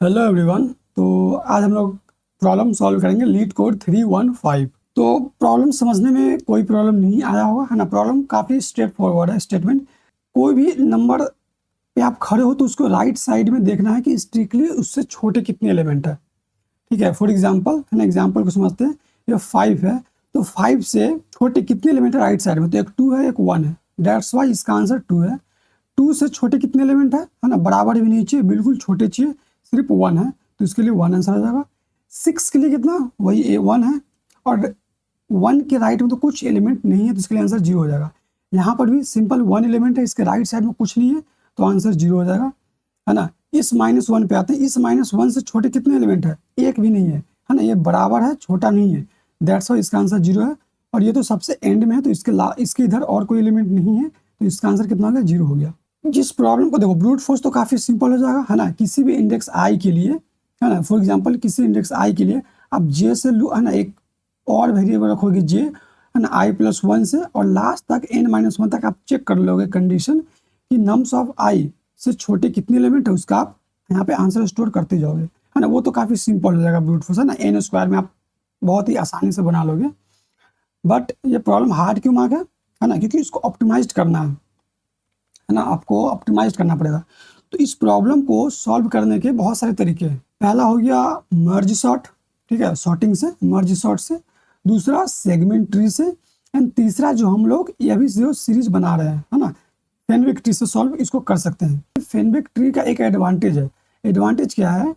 Hello everyone. तो आज हम लोग प्रॉब्लम सॉल्व करेंगे लीड कोड 315। तो प्रॉब्लम समझने में कोई प्रॉब्लम नहीं आया होगा, है ना। प्रॉब्लम काफ़ी स्ट्रेट फॉरवर्ड है। स्टेटमेंट कोई भी नंबर पे आप खड़े हो तो उसको राइट साइड में देखना है कि स्ट्रिक्टली उससे छोटे कितने एलिमेंट है। ठीक है, फॉर एग्जाम्पल, है ना, एग्जाम्पल को समझते हैं। ये 5 है तो 5 से छोटे कितने एलिमेंट है राइट साइड में, तो एक 2 है एक 1 है। डेट्स वाई इसका आंसर 2 है। 2 से छोटे कितने एलिमेंट है ना, बराबर भी नहीं चाहिए, बिल्कुल छोटे चाहिए, सिर्फ 1 है, तो इसके लिए 1 आंसर आ जाएगा। 6 के लिए कितना, वही 1 है, और 1 के राइट में तो कुछ एलिमेंट नहीं है, तो इसके लिए आंसर 0 हो जाएगा। यहाँ पर भी सिंपल 1 एलिमेंट है, इसके राइट साइड में कुछ नहीं है, तो आंसर 0 हो जाएगा, है ना। इस -1 पे आते हैं। इस -1 से छोटे कितने एलिमेंट है, एक भी नहीं है ना, ये बराबर है, छोटा नहीं है, दैट्स वाई इसका आंसर 0 है। और ये तो सबसे एंड में है, तो इसके इधर और कोई एलिमेंट नहीं है, तो इसका आंसर कितना हो गया, 0 हो गया। जिस प्रॉब्लम को देखो, ब्रूट फोर्स तो काफ़ी सिंपल हो जाएगा, है ना। किसी भी इंडेक्स आई के लिए, है ना, फॉर एग्जांपल किसी इंडेक्स आई के लिए आप जे से लो, है ना, एक और वेरिएबल रखोगे जे, है ना, i+1 से, और लास्ट तक n-1 तक आप चेक कर लोगे कंडीशन कि नम्स ऑफ आई से छोटे कितने एलिमेंट है, उसका आप यहाँ पे आंसर स्टोर करते जाओगे, है ना। वो तो काफ़ी सिंपल हो जाएगा ब्रूट फोर्स, है ना। n² में आप बहुत ही आसानी से बना लोगे। बट ये प्रॉब्लम हार्ड क्यों मांगा है ना, क्योंकि इसको ऑप्टिमाइज करना है ना, आपको ऑप्टिमाइज करना पड़ेगा। तो इस प्रॉब्लम को सॉल्व करने के बहुत सारे तरीके हैं। पहला हो गया मर्ज सॉर्ट, ठीक है, सॉर्टिंग से, मर्ज सॉर्ट से। दूसरा सेगमेंट ट्री से। एंड तीसरा जो हम लोग ये भी जो सीरीज बना रहे हैं, है ना, फेनविक ट्री से सॉल्व इसको कर सकते हैं। फेनविक ट्री का एक एडवांटेज है। एडवांटेज क्या है,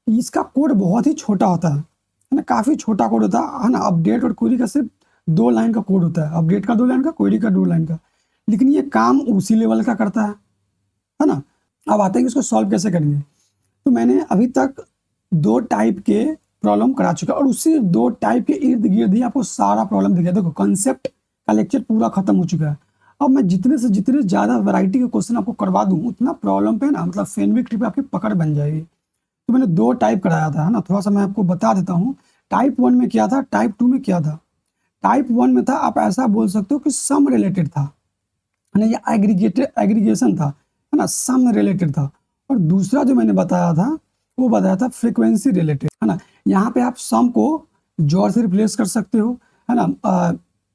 इसका कोड बहुत ही छोटा होता है ना, काफ़ी छोटा कोड होता है ना। अपडेट और क्वेरी का सिर्फ 2 लाइन का कोड होता है, अपडेट का 2 लाइन का, क्वेरी का 2 लाइन का, लेकिन ये काम उसी लेवल का करता है ना। अब आते हैं कि इसको सॉल्व कैसे करेंगे। तो मैंने अभी तक 2 टाइप के प्रॉब्लम करा चुका, और उसी 2 टाइप के इर्द गिर्द ही आपको सारा प्रॉब्लम दिखा। देखो कंसेप्ट का लेक्चर पूरा खत्म हो चुका है। अब मैं जितने से जितने ज़्यादा वैरायटी के क्वेश्चन आपको करवा दूँ, उतना प्रॉब्लम पे ना, मतलब फेनविक ट्री पे आपकी पकड़ बन जाएगी। तो मैंने 2 टाइप कराया था, है ना, थोड़ा सा मैं आपको बता देता हूँ। टाइप 1 में क्या था, टाइप 2 में क्या था। टाइप 1 में था, आप ऐसा बोल सकते हो कि सम रिलेटेड था, है ना, ये एग्रीगेशन था, है ना, सम रिलेटेड था। और दूसरा जो मैंने बताया था, वो बताया था फ्रीक्वेंसी रिलेटेड, है ना। यहाँ पे आप सम को जोड़ से रिप्लेस कर सकते हो, है ना,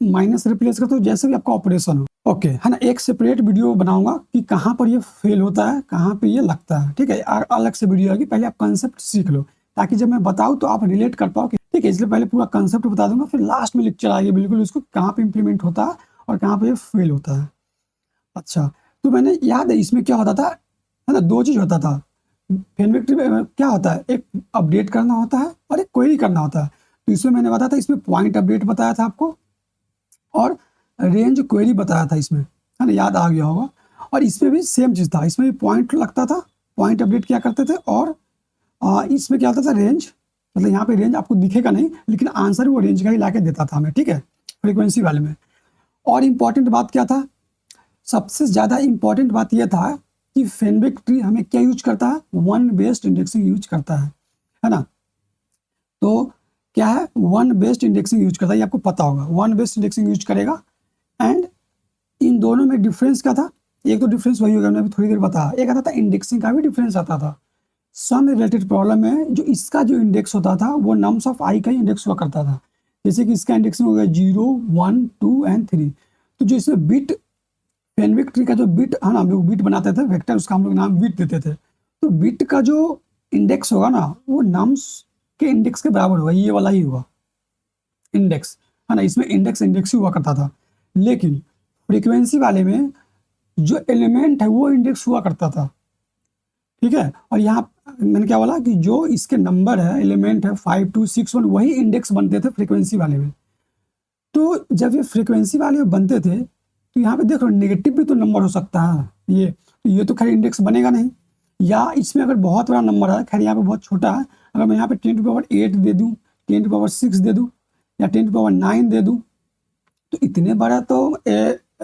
माइनस रिप्लेस करते हो, जैसे भी आपका ऑपरेशन हो। ओके, है ना, एक सेपरेट वीडियो बनाऊंगा कि कहाँ पर ये फेल होता है, कहाँ पे ये लगता है, ठीक है। अलग से वीडियो आएगी, पहले आप कंसेप्ट सीख लो, ताकि जब मैं बताऊँ तो आप रिलेट कर पाओ, ठीक है। इसलिए पहले पूरा कंसेप्ट बता दूंगा, फिर लास्ट में लेक्चर आएगी बिल्कुल उसको कहाँ पे इंप्लीमेंट होता है और कहाँ पे ये फेल होता है। अच्छा, तो मैंने याद है इसमें क्या होता था, है ना, 2 चीज़ होता था। फेनविक ट्री में क्या होता है, एक अपडेट करना होता है और एक क्वेरी करना होता है। तो इसमें मैंने बताया था, इसमें पॉइंट अपडेट बताया था आपको, और रेंज क्वेरी बताया था इसमें, है ना, याद आ गया होगा। और इसमें भी सेम चीज़ था, इसमें भी पॉइंट लगता था, पॉइंट अपडेट किया करते थे, और इसमें क्या होता था, रेंज, मतलब यहाँ पे रेंज आपको दिखेगा नहीं, लेकिन आंसर वो रेंज का ही ला के देता था हमें, ठीक है, फ्रीक्वेंसी वाले में। और इम्पॉर्टेंट बात क्या था, सबसे ज़्यादा इम्पॉर्टेंट बात यह था कि फेनविक ट्री हमें क्या यूज करता है, 1 बेस्ड इंडेक्सिंग यूज करता है ना। तो क्या है, 1 बेस्ड इंडेक्सिंग यूज करता है, ये आपको पता होगा, 1 बेस्ड इंडेक्सिंग यूज करेगा। एंड इन दोनों में डिफरेंस क्या था, एक तो डिफरेंस वही होगा, मैंने अभी थोड़ी देर बताया, एक आता था इंडेक्सिंग का भी डिफरेंस आता था। सम रिलेटेड प्रॉब्लम में जो इसका जो इंडेक्स होता था, वो नम्स ऑफ आई का इंडेक्स हुआ करता था। जैसे कि इसका इंडेक्सिंग हो गया 0, 1, 2 एंड 3। तो जो इसमें बिट, फेनविक ट्री का जो बिट है ना, हम लोग बिट बनाते थे, वेक्टर, उसका हम लोग नाम बिट देते थे। तो बिट का जो इंडेक्स होगा ना, वो नम्स के इंडेक्स के बराबर होगा, ये वाला ही होगा इंडेक्स, है ना। इसमें इंडेक्स इंडेक्स ही हुआ करता था, लेकिन फ्रीक्वेंसी वाले में जो एलिमेंट है वो इंडेक्स हुआ करता था, ठीक है। और यहाँ मैंने क्या बोला कि जो इसके नंबर है, एलिमेंट है 5, 2, 6, 1, वही इंडेक्स बनते थे फ्रीक्वेंसी वाले में। तो जब ये फ्रीक्वेंसी वाले बनते थे, तो यहाँ पे देखो नेगेटिव भी तो नंबर हो सकता है, ये तो खैर इंडेक्स बनेगा नहीं। या इसमें अगर बहुत बड़ा नंबर है, खैर यहाँ पे बहुत छोटा है, अगर मैं यहाँ पे 10⁸ दे दूँ, 10⁶ दे दूँ, या 10⁹ दे दूँ, तो इतने बड़ा तो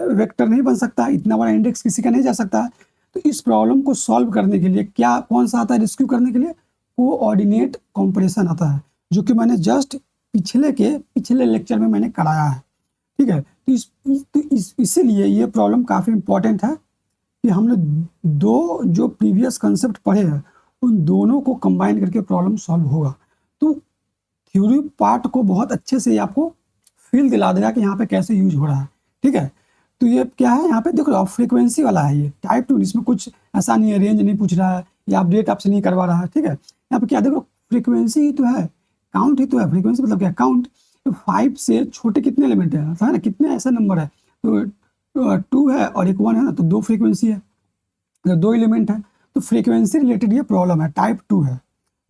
वेक्टर नहीं बन सकता, इतना बड़ा इंडेक्स किसी का नहीं जा सकता। तो इस प्रॉब्लम को सॉल्व करने के लिए क्या, कौन सा आता है रेस्क्यू करने के लिए, कोऑर्डिनेट कंप्रेशन आता है, जो कि मैंने जस्ट पिछले लेक्चर में मैंने कराया है, ठीक है। इसीलिए ये प्रॉब्लम काफ़ी इंपॉर्टेंट है कि हमने 2 जो प्रीवियस कंसेप्ट पढ़े हैं उन दोनों को कंबाइन करके प्रॉब्लम सॉल्व होगा। तो थ्योरी पार्ट को बहुत अच्छे से आपको फील दिला देगा कि यहाँ पे कैसे यूज हो रहा है, ठीक है। तो ये क्या है, यहाँ पे देखो आप फ्रीक्वेंसी वाला है ये टाइप 2, इसमें कुछ ऐसा नहीं है, रेंज नहीं पूछ रहा है या अपडेट आपसे नहीं करवा रहा है, ठीक है। यहाँ पे क्या देखो फ्रीक्वेंसी ही तो है, काउंट ही तो है, फ्रीक्वेंसी मतलब क्या काउंट। तो 5 से छोटे कितने एलिमेंट है ना, कितने ऐसा नंबर है, तो 2 है और एक 1 है ना, तो 2 फ्रीक्वेंसी है, तो 2 एलिमेंट है। तो फ्रीक्वेंसी रिलेटेड ये प्रॉब्लम है, टाइप 2 है,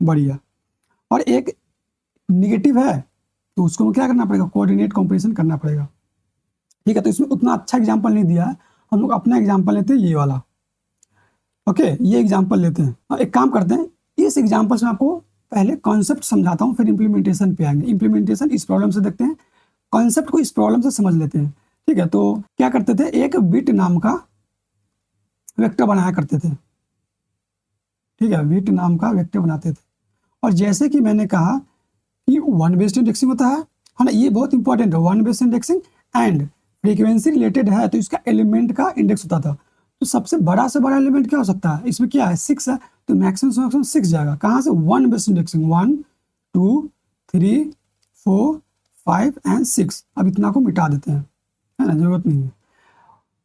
बढ़िया। और एक निगेटिव है, तो उसको हमें क्या करना पड़ेगा, कोऑर्डिनेट कंपैरिजन करना पड़ेगा, ठीक है। तो इसमें उतना अच्छा एग्जांपल नहीं दिया है, हम लोग अपना एग्जांपल लेते हैं ये वाला, ओके, ये एग्जांपल लेते हैं। और एक काम करते हैं, इस एग्जांपल से आपको पहले कॉन्सेप्ट समझाता हूँ, फिर इंप्लीमेंटेशन पे आएंगे। इंप्लीमेंटेशन इस प्रॉब्लम से देखते हैं, कॉन्सेप्ट को इस प्रॉब्लम से समझ लेते हैं, ठीक है। तो क्या करते थे, एक बिट नाम का वेक्टर बनाया करते थे, ठीक है, बिट नाम का वेक्टर बनाते थे। और जैसे कि मैंने कहा कि वन बेस्ड इंडेक्सिंग होता है ना, ये बहुत इंपॉर्टेंट है, one based indexing and frequency related है, तो इसका एलिमेंट का इंडेक्स होता था। तो सबसे बड़ा से बड़ा एलिमेंट क्या हो सकता है, इसमें क्या है 6 है, तो मैक्सिमम से मैक्सिमम 6 जाएगा, कहाँ से, वन बेस्ड इंडेक्सिंग, 1 2 3 4 5 एंड 6। अब इतना को मिटा देते हैं, है ना, जरूरत नहीं है।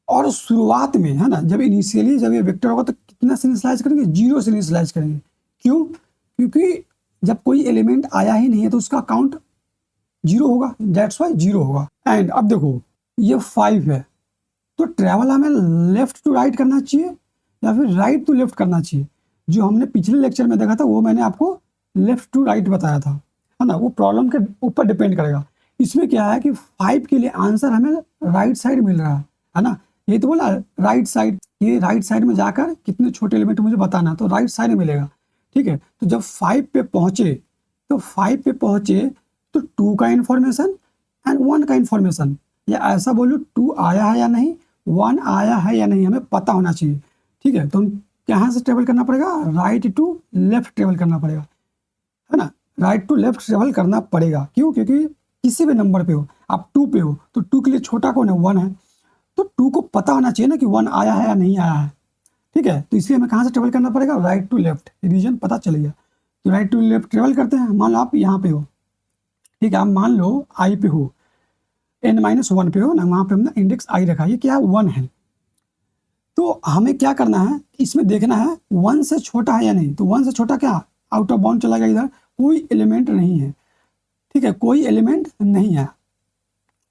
और शुरुआत में है ना, जब इनिशियली जब ये वेक्टर होगा तो कितना से इनिशियलाइज करेंगे, 0 से इनिशियलाइज करेंगे। क्यों, क्योंकि जब कोई एलिमेंट आया ही नहीं है तो उसका काउंट 0 होगा, दैट्स वाई 0 होगा। एंड अब देखो ये 5 है, तो ट्रैवल हमें लेफ्ट टू राइट करना चाहिए या फिर राइट टू लेफ्ट करना चाहिए। जो हमने पिछले लेक्चर में देखा था वो मैंने आपको लेफ्ट टू राइट बताया था, है ना, वो प्रॉब्लम के ऊपर डिपेंड करेगा। इसमें क्या है कि 5 के लिए आंसर हमें राइट साइड मिल रहा है ना, यही तो बोला राइट साइड, ये राइट साइड में जाकर कितने छोटे एलिमेंट मुझे बताना, तो राइट साइड में मिलेगा, ठीक है। तो जब 5 पे पहुंचे, तो 5 पे पहुंचे तो 2 का इन्फॉर्मेशन एंड 1 का इन्फॉर्मेशन, या ऐसा बोलो 2 आया है या नहीं, 1 आया है या नहीं, हमें पता होना चाहिए, ठीक है। तो हम कहाँ से ट्रेवल करना पड़ेगा, राइट टू लेफ्ट ट्रेवल करना पड़ेगा, है ना, राइट टू लेफ्ट ट्रेवल करना पड़ेगा। क्यों, क्योंकि किसी भी नंबर पे हो, आप 2 पे हो तो 2 के लिए छोटा कौन है, 1 है, तो 2 को पता होना चाहिए ना कि 1 आया है या नहीं आया है, ठीक है। तो इसलिए हमें कहाँ से ट्रेवल करना पड़ेगा, राइट टू लेफ्ट, रीजन पता चलेगा। तो राइट टू लेफ्ट ट्रेवल करते हैं, मान लो आप यहाँ पे हो, ठीक है, आप मान लो आई पे हो, n-1 पे हो ना, वहाँ पे हमने इंडेक्स आई रखा, ये क्या है 1 है। तो हमें क्या करना है, इसमें देखना है 1 से छोटा है या नहीं, तो 1 से छोटा क्या, आउट ऑफ बाउंड चला गया, इधर कोई एलिमेंट नहीं है, ठीक है, कोई एलिमेंट नहीं है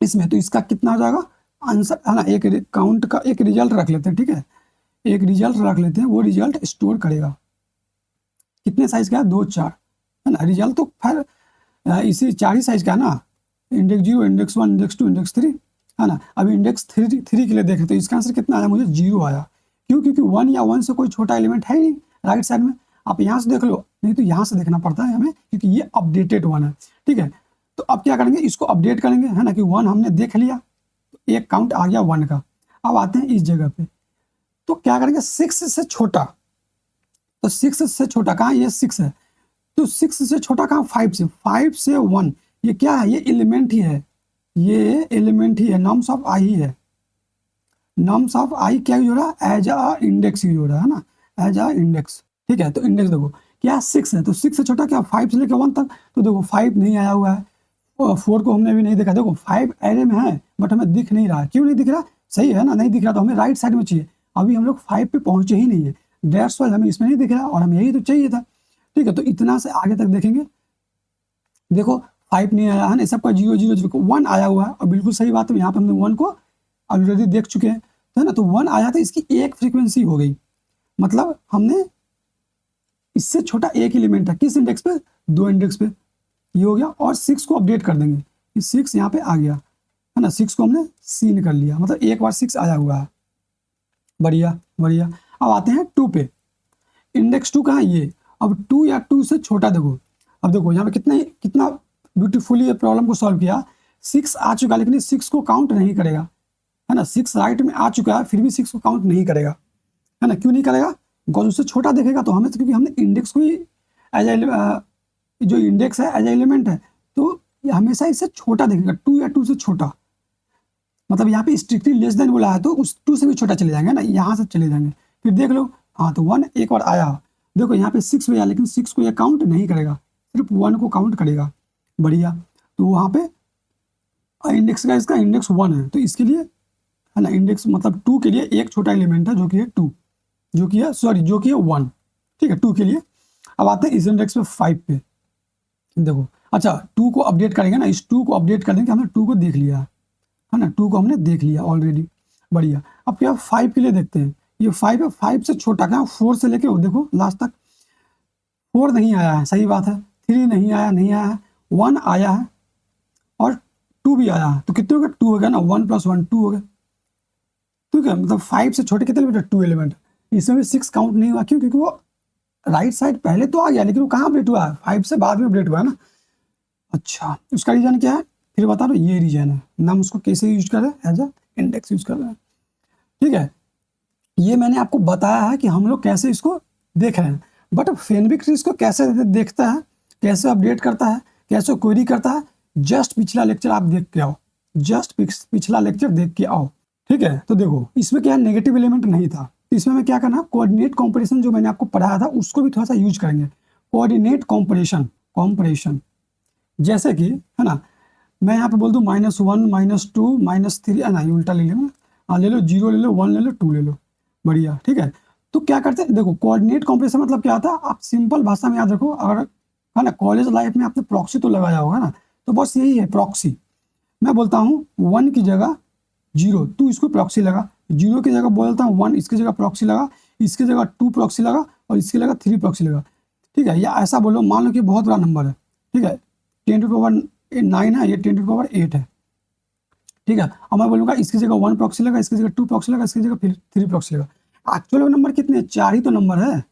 इसमें। तो इसका कितना हो जाएगा आंसर, है ना, एक काउंट का एक रिजल्ट रख लेते हैं, ठीक है, एक रिजल्ट रख लेते हैं, वो रिजल्ट स्टोर करेगा, कितने साइज का है, 2 4, है ना, रिजल्ट तो फिर इसी 4 ही साइज का है ना, इंडेक्स 0 इंडेक्स 1 इंडेक्स 2 इंडेक्स 3, है ना। अभी इंडेक्स 3 के लिए देखें तो इसका आंसर कितना आया, मुझे 0 आया। क्यों, क्योंकि 1 या 1 से कोई छोटा एलिमेंट है ही नहीं राइट साइड में। आप यहाँ से देख लो, नहीं तो यहाँ से देखना पड़ता है हमें, क्योंकि ये अपडेटेड 1 है, ठीक है। तो अब क्या करेंगे, इसको अपडेट करेंगे, है ना, कि 1 हमने देख लिया, तो एक काउंट आ गया 1 का। अब आते हैं इस जगह पे, तो क्या करेंगे, 6 से छोटा, तो 6 से छोटा कहाँ, ये 6 है, तो 6 से छोटा कहाँ, 5 से 1, ये क्या है, ये एलिमेंट ही है, ये एलिमेंट ही है, नम्स ऑफ आई ही है, नम्स ऑफ आई क्या यूज हो रहा है, एज अ इंडेक्स यूज हो रहा है ना, एज अ इंडेक्स, ठीक है। तो इंडेक्स देखो क्या 6 है, तो 6 से छोटा क्या, 5 से लेकर 1 तक, तो देखो 5 नहीं आया हुआ है, 4 को हमने भी नहीं देखा, देखो 5 एरे में है बट हमें दिख नहीं रहा, क्यों नहीं दिख रहा, सही है ना, नहीं दिख रहा, तो हमें राइट साइड में चाहिए, अभी हम लोग 5 पे पहुंचे ही नहीं है, दैट्स वाई हमें इसमें नहीं दिख रहा, और हमें यही तो चाहिए था, ठीक है। तो इतना से आगे तक देखेंगे, देखो 5 नहीं आया है ना, सबका 0 0 0 1 आया हुआ है, और बिल्कुल सही बात है, यहाँ पे हमने 1 को ऑलरेडी देख चुके हैं, तो है ना, तो 1 आया था, इसकी एक फ्रीक्वेंसी हो गई, मतलब हमने इससे छोटा एक एलिमेंट है, किस इंडेक्स पे, 2 इंडेक्स पे, ये हो गया। और 6 को अपडेट कर देंगे, कि 6 यहाँ पे आ गया, है ना, 6 को हमने सीन कर लिया, मतलब एक बार 6 आया हुआ है, बढ़िया बढ़िया। अब आते हैं 2 पे, इंडेक्स 2 कहाँ है, ये, अब 2 या 2 से छोटा देखो, अब देखो यहाँ पे कितना ब्यूटीफुली ये प्रॉब्लम को सॉल्व किया, 6 आ चुका, लेकिन 6 को काउंट नहीं करेगा, है ना, 6 राइट में आ चुका है, फिर भी 6 को काउंट नहीं करेगा, है ना, क्यों नहीं करेगा, बिकॉज उससे छोटा देखेगा, तो हमें तो, क्योंकि हमने इंडेक्स को ही एज जो इंडेक्स है एज एलिमेंट है, तो ये हमेशा इससे छोटा देखेगा, 2 या 2 से छोटा, मतलब यहाँ पे स्ट्रिक्टली लेस देन बोला है, तो उस 2 से भी छोटा चले जाएंगे ना, यहाँ से चले जाएंगे, फिर देख लो, हाँ, तो 1 एक बार आया, देखो यहाँ पे 6 भी है, लेकिन 6 को ये काउंट नहीं करेगा, सिर्फ 1 को काउंट करेगा। बढ़िया। तो वहाँ पे इंडेक्स का, इसका इंडेक्स 1 है, तो इसके लिए है ना, इंडेक्स मतलब 2 के लिए एक छोटा एलिमेंट है जो कि है 2, जो कि है सॉरी जो कि है 1। ठीक है, 2 के लिए। अब आते हैं इस इंडेक्स पे 5 पे। देखो अच्छा 2 को अपडेट करेंगे ना, इस 2 को अपडेट कर देंगे, हमने 2 को देख लिया है ना, 2 को हमने देख लिया ऑलरेडी। बढ़िया। अब क्या 5 के लिए देखते हैं। ये 5 है, 5 से छोटा क्या 4 से लेके देखो लास्ट तक 4 नहीं आया है, सही बात है। 3 नहीं आया, नहीं आया है। 1 आया है और 2 भी आया है, तो कितने हो गए 2 हो गया ना, 1 + 1 2 हो गए। ठीक है, मतलब 5 से छोटे कितने एलिमेंट 2 एलिमेंट। इसमें भी 6 काउंट नहीं हुआ, क्यों? क्योंकि वो राइट साइड पहले तो आ गया, लेकिन वो कहाँ अपडेट हुआ है, 5 से बाद में अपडेट हुआ है ना। अच्छा, उसका रीजन क्या है फिर बता दो। ये रीजन है, नाम उसको कैसे यूज कर रहे हैं, एज अ इंडेक्स यूज कर रहे हैं। ठीक है, ये मैंने आपको बताया है कि हम लोग कैसे इसको देख रहे हैं, बट फेनविक ट्री इसको कैसे देखता है, कैसे अपडेट करता है, कैसे क्वेरी करता है, जस्ट पिछला लेक्चर आप देख के आओ, जस्ट पिछला लेक्चर देख के आओ। ठीक है, तो देखो इसमें क्या है, नेगेटिव एलिमेंट नहीं था, इसमें मैं क्या करना, कोऑर्डिनेट कॉम्परेशन जो मैंने आपको पढ़ाया था उसको भी थोड़ा सा यूज करेंगे। कोऑर्डिनेट कॉम्परेशन, कॉम्परेशन जैसे कि है ना, मैं यहाँ पे बोल दूँ -1 -2 -3 है ना, ये उल्टा ले लेना। हाँ ले लो, 0 ले लो, 1 ले लो, 2 ले लो। बढ़िया। ठीक है, तो क्या करते हैं, देखो कोऑर्डिनेट कॉम्परेशन मतलब क्या था, आप सिंपल भाषा में याद रखो, अगर है ना कॉलेज लाइफ में आपने प्रॉक्सी तो लगाया होगा ना, तो बस यही है प्रॉक्सी। मैं बोलता हूँ 1 की जगह 0, तू इसको प्रॉक्सी लगा, 0 की जगह बोलता हूँ 1, इसकी जगह प्रॉक्सी लगा, इसकी जगह 2 प्रॉक्सी लगा, और इसकी जगह 3 प्रॉक्सी लगा। ठीक है, या ऐसा बोलो, मान लो कि बहुत बड़ा नंबर है, ठीक है 10⁻9 है, ये 10⁻8 है। ठीक है, अब मैं बोलूँगा इसकी जगह 1 प्रॉक्सी लगा, इसकी जगह 2 प्रॉक्सी लगा, इसकी जगह फिर 3 प्रॉक्सी लगा। एक्चुअल में नंबर कितने, 4 ही तो नंबर है,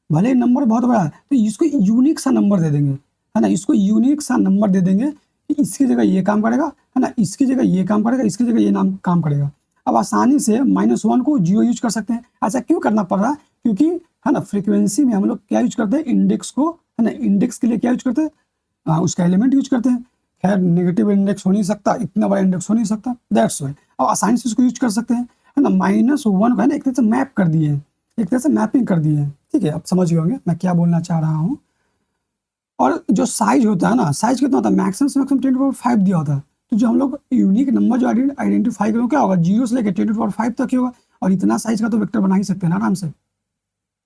भले ही नंबर बहुत बड़ा है, तो इसको यूनिक सा नंबर दे देंगे, है ना, इसको यूनिक सा नंबर दे देंगे कि इसकी जगह ये काम करेगा, है ना, इसकी जगह ये काम करेगा, इसकी जगह ये नाम काम करेगा। अब आसानी से -1 को 0 यूज कर सकते हैं। ऐसा क्यों करना पड़ रहा है, क्योंकि है ना फ्रीक्वेंसी में हम लोग क्या यूज करते हैं, इंडेक्स को, है ना, इंडेक्स के लिए क्या यूज करते हैं, उसका एलिमेंट यूज करते हैं। खैर नेगेटिव इंडेक्स हो नहीं सकता, इतना बड़ा इंडेक्स हो नहीं सकता, दैट्स वाई। अब आसानी से उसको यूज कर सकते हैं, है ना। -1 को है ना एक तरह से मैप कर दिए हैं, एक तरह से मैपिंग कर दिए हैं। ठीक है, अब समझ गए होंगे मैं क्या बोलना चाह रहा हूँ। और जो साइज होता है ना, साइज कितना होता है, मैक्सिमम से मैक्सिमम 10⁻5 दिया होता है। तो जो हम लोग यूनिक नंबर जो आइडेंटिफाई करेंगे क्या होगा, 0 से लेकर 10⁻5 तक ही होगा, और इतना साइज का तो वेक्टर बना ही सकते हैं ना आराम से।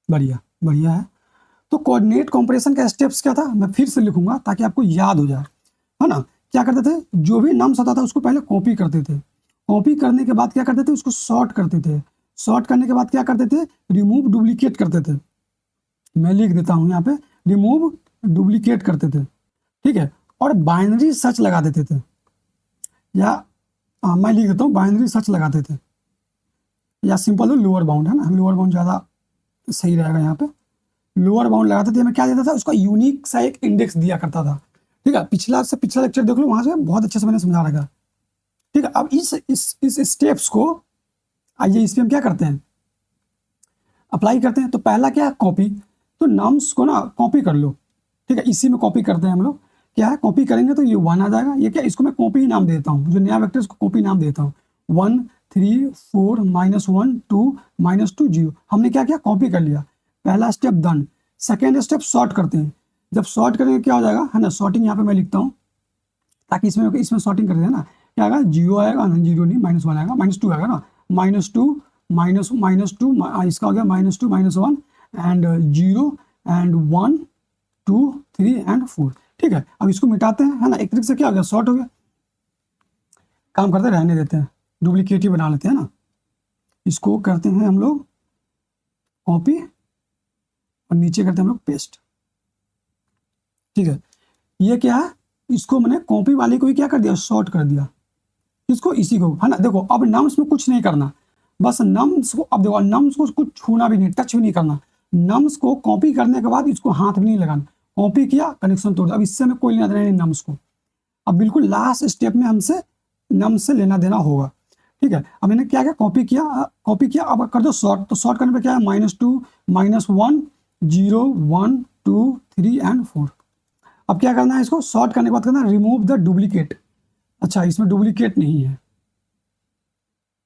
बढ़िया, बढ़िया है। तो कोऑर्डिनेट कॉम्परेशन का स्टेप्स क्या था, मैं फिर से लिखूंगा ताकि आपको याद हो जाए, है ना। क्या करते थे, जो भी नम्स होता था उसको पहले कॉपी करते थे, कॉपी करने के बाद क्या करते थे, उसको सॉर्ट करते थे, सॉर्ट करने के बाद क्या करते थे, रिमूव डुप्लीकेट करते थे। मैं लिख देता हूं यहाँ पे, रिमूव डुप्लीकेट करते थे। ठीक है, और बाइनरी सर्च लगा देते थे, या मैं लिख देता हूँ बाइनरी सर्च लगाते थे, या सिंपल लोअर बाउंड, है ना, लोअर बाउंड ज़्यादा सही रहेगा यहाँ पे। लोअर बाउंड लगाते थे, मैं क्या देता था, उसका यूनिक सा एक इंडेक्स दिया करता था। ठीक है, पिछला लेक्चर देख लो, वहां से बहुत अच्छे से मैंने समझा रखा। ठीक है, अब इस स्टेप्स को आइए इस पे हम क्या करते हैं, अप्लाई करते हैं। तो पहला क्या है, कॉपी। तो नाम्स को ना कॉपी कर लो। ठीक है, इसी में कॉपी करते हैं हम लोग। क्या है, कॉपी करेंगे तो ये 1 आ जाएगा, ये क्या, इसको मैं कॉपी नाम देता हूँ, जो नया वेक्टर इसको कॉपी नाम देता हूँ। 1 3 4 -1 2 -2 0, हमने क्या किया, कॉपी कर लिया। पहला step done. Second step sort करते हैं। जब सॉर्ट करेंगे क्या हो जाएगा, है ना, सॉर्टिंग यहाँ पे मैं लिखता हूँ ताकि इसमें सॉर्टिंग कर दें ना। क्या आएगा, 0 आएगा, 0 नहीं, -1 आएगा, -2 आएगा ना, -2 -2 इसका हो गया -2 -1 एंड 0 एंड 1 2 3 एंड 4। ठीक है, अब इसको मिटाते हैं, है ना, एक तरीके से क्या हो गया, सॉर्ट हो गया। काम करते रहने देते हैं, डुप्लीकेट ही बना लेते हैं ना। इसको करते हैं हम लोग कॉपी, और नीचे करते हैं हम लोग पेस्ट। ठीक है, ये क्या है, इसको मैंने कॉपी वाले को ही क्या कर दिया, शॉर्ट कर दिया। इसको इसी को, है ना, देखो अब नम्स में कुछ नहीं करना, बस नम्स को, अब देखो नम्स को कुछ छूना भी नहीं, टच भी नहीं करना। नम्स को कॉपी करने के बाद इसको हाथ भी नहीं लगाना, कॉपी किया कनेक्शन तोड़ दिया, अब इससे हमें कोई लेना देना नहीं नम्स को। अब बिल्कुल लास्ट स्टेप में हमसे नम्स से लेना देना होगा। ठीक है, अब मैंने क्या किया, कॉपी किया, अब कर दो सॉर्ट। तो सॉर्ट करने पे क्या है, -2 -1 0 1 2 3 एंड 4। अब क्या करना है, इसको सॉर्ट करने के बाद करना रिमूव द डुप्लीकेट। अच्छा, इसमें डुप्लीकेट नहीं है।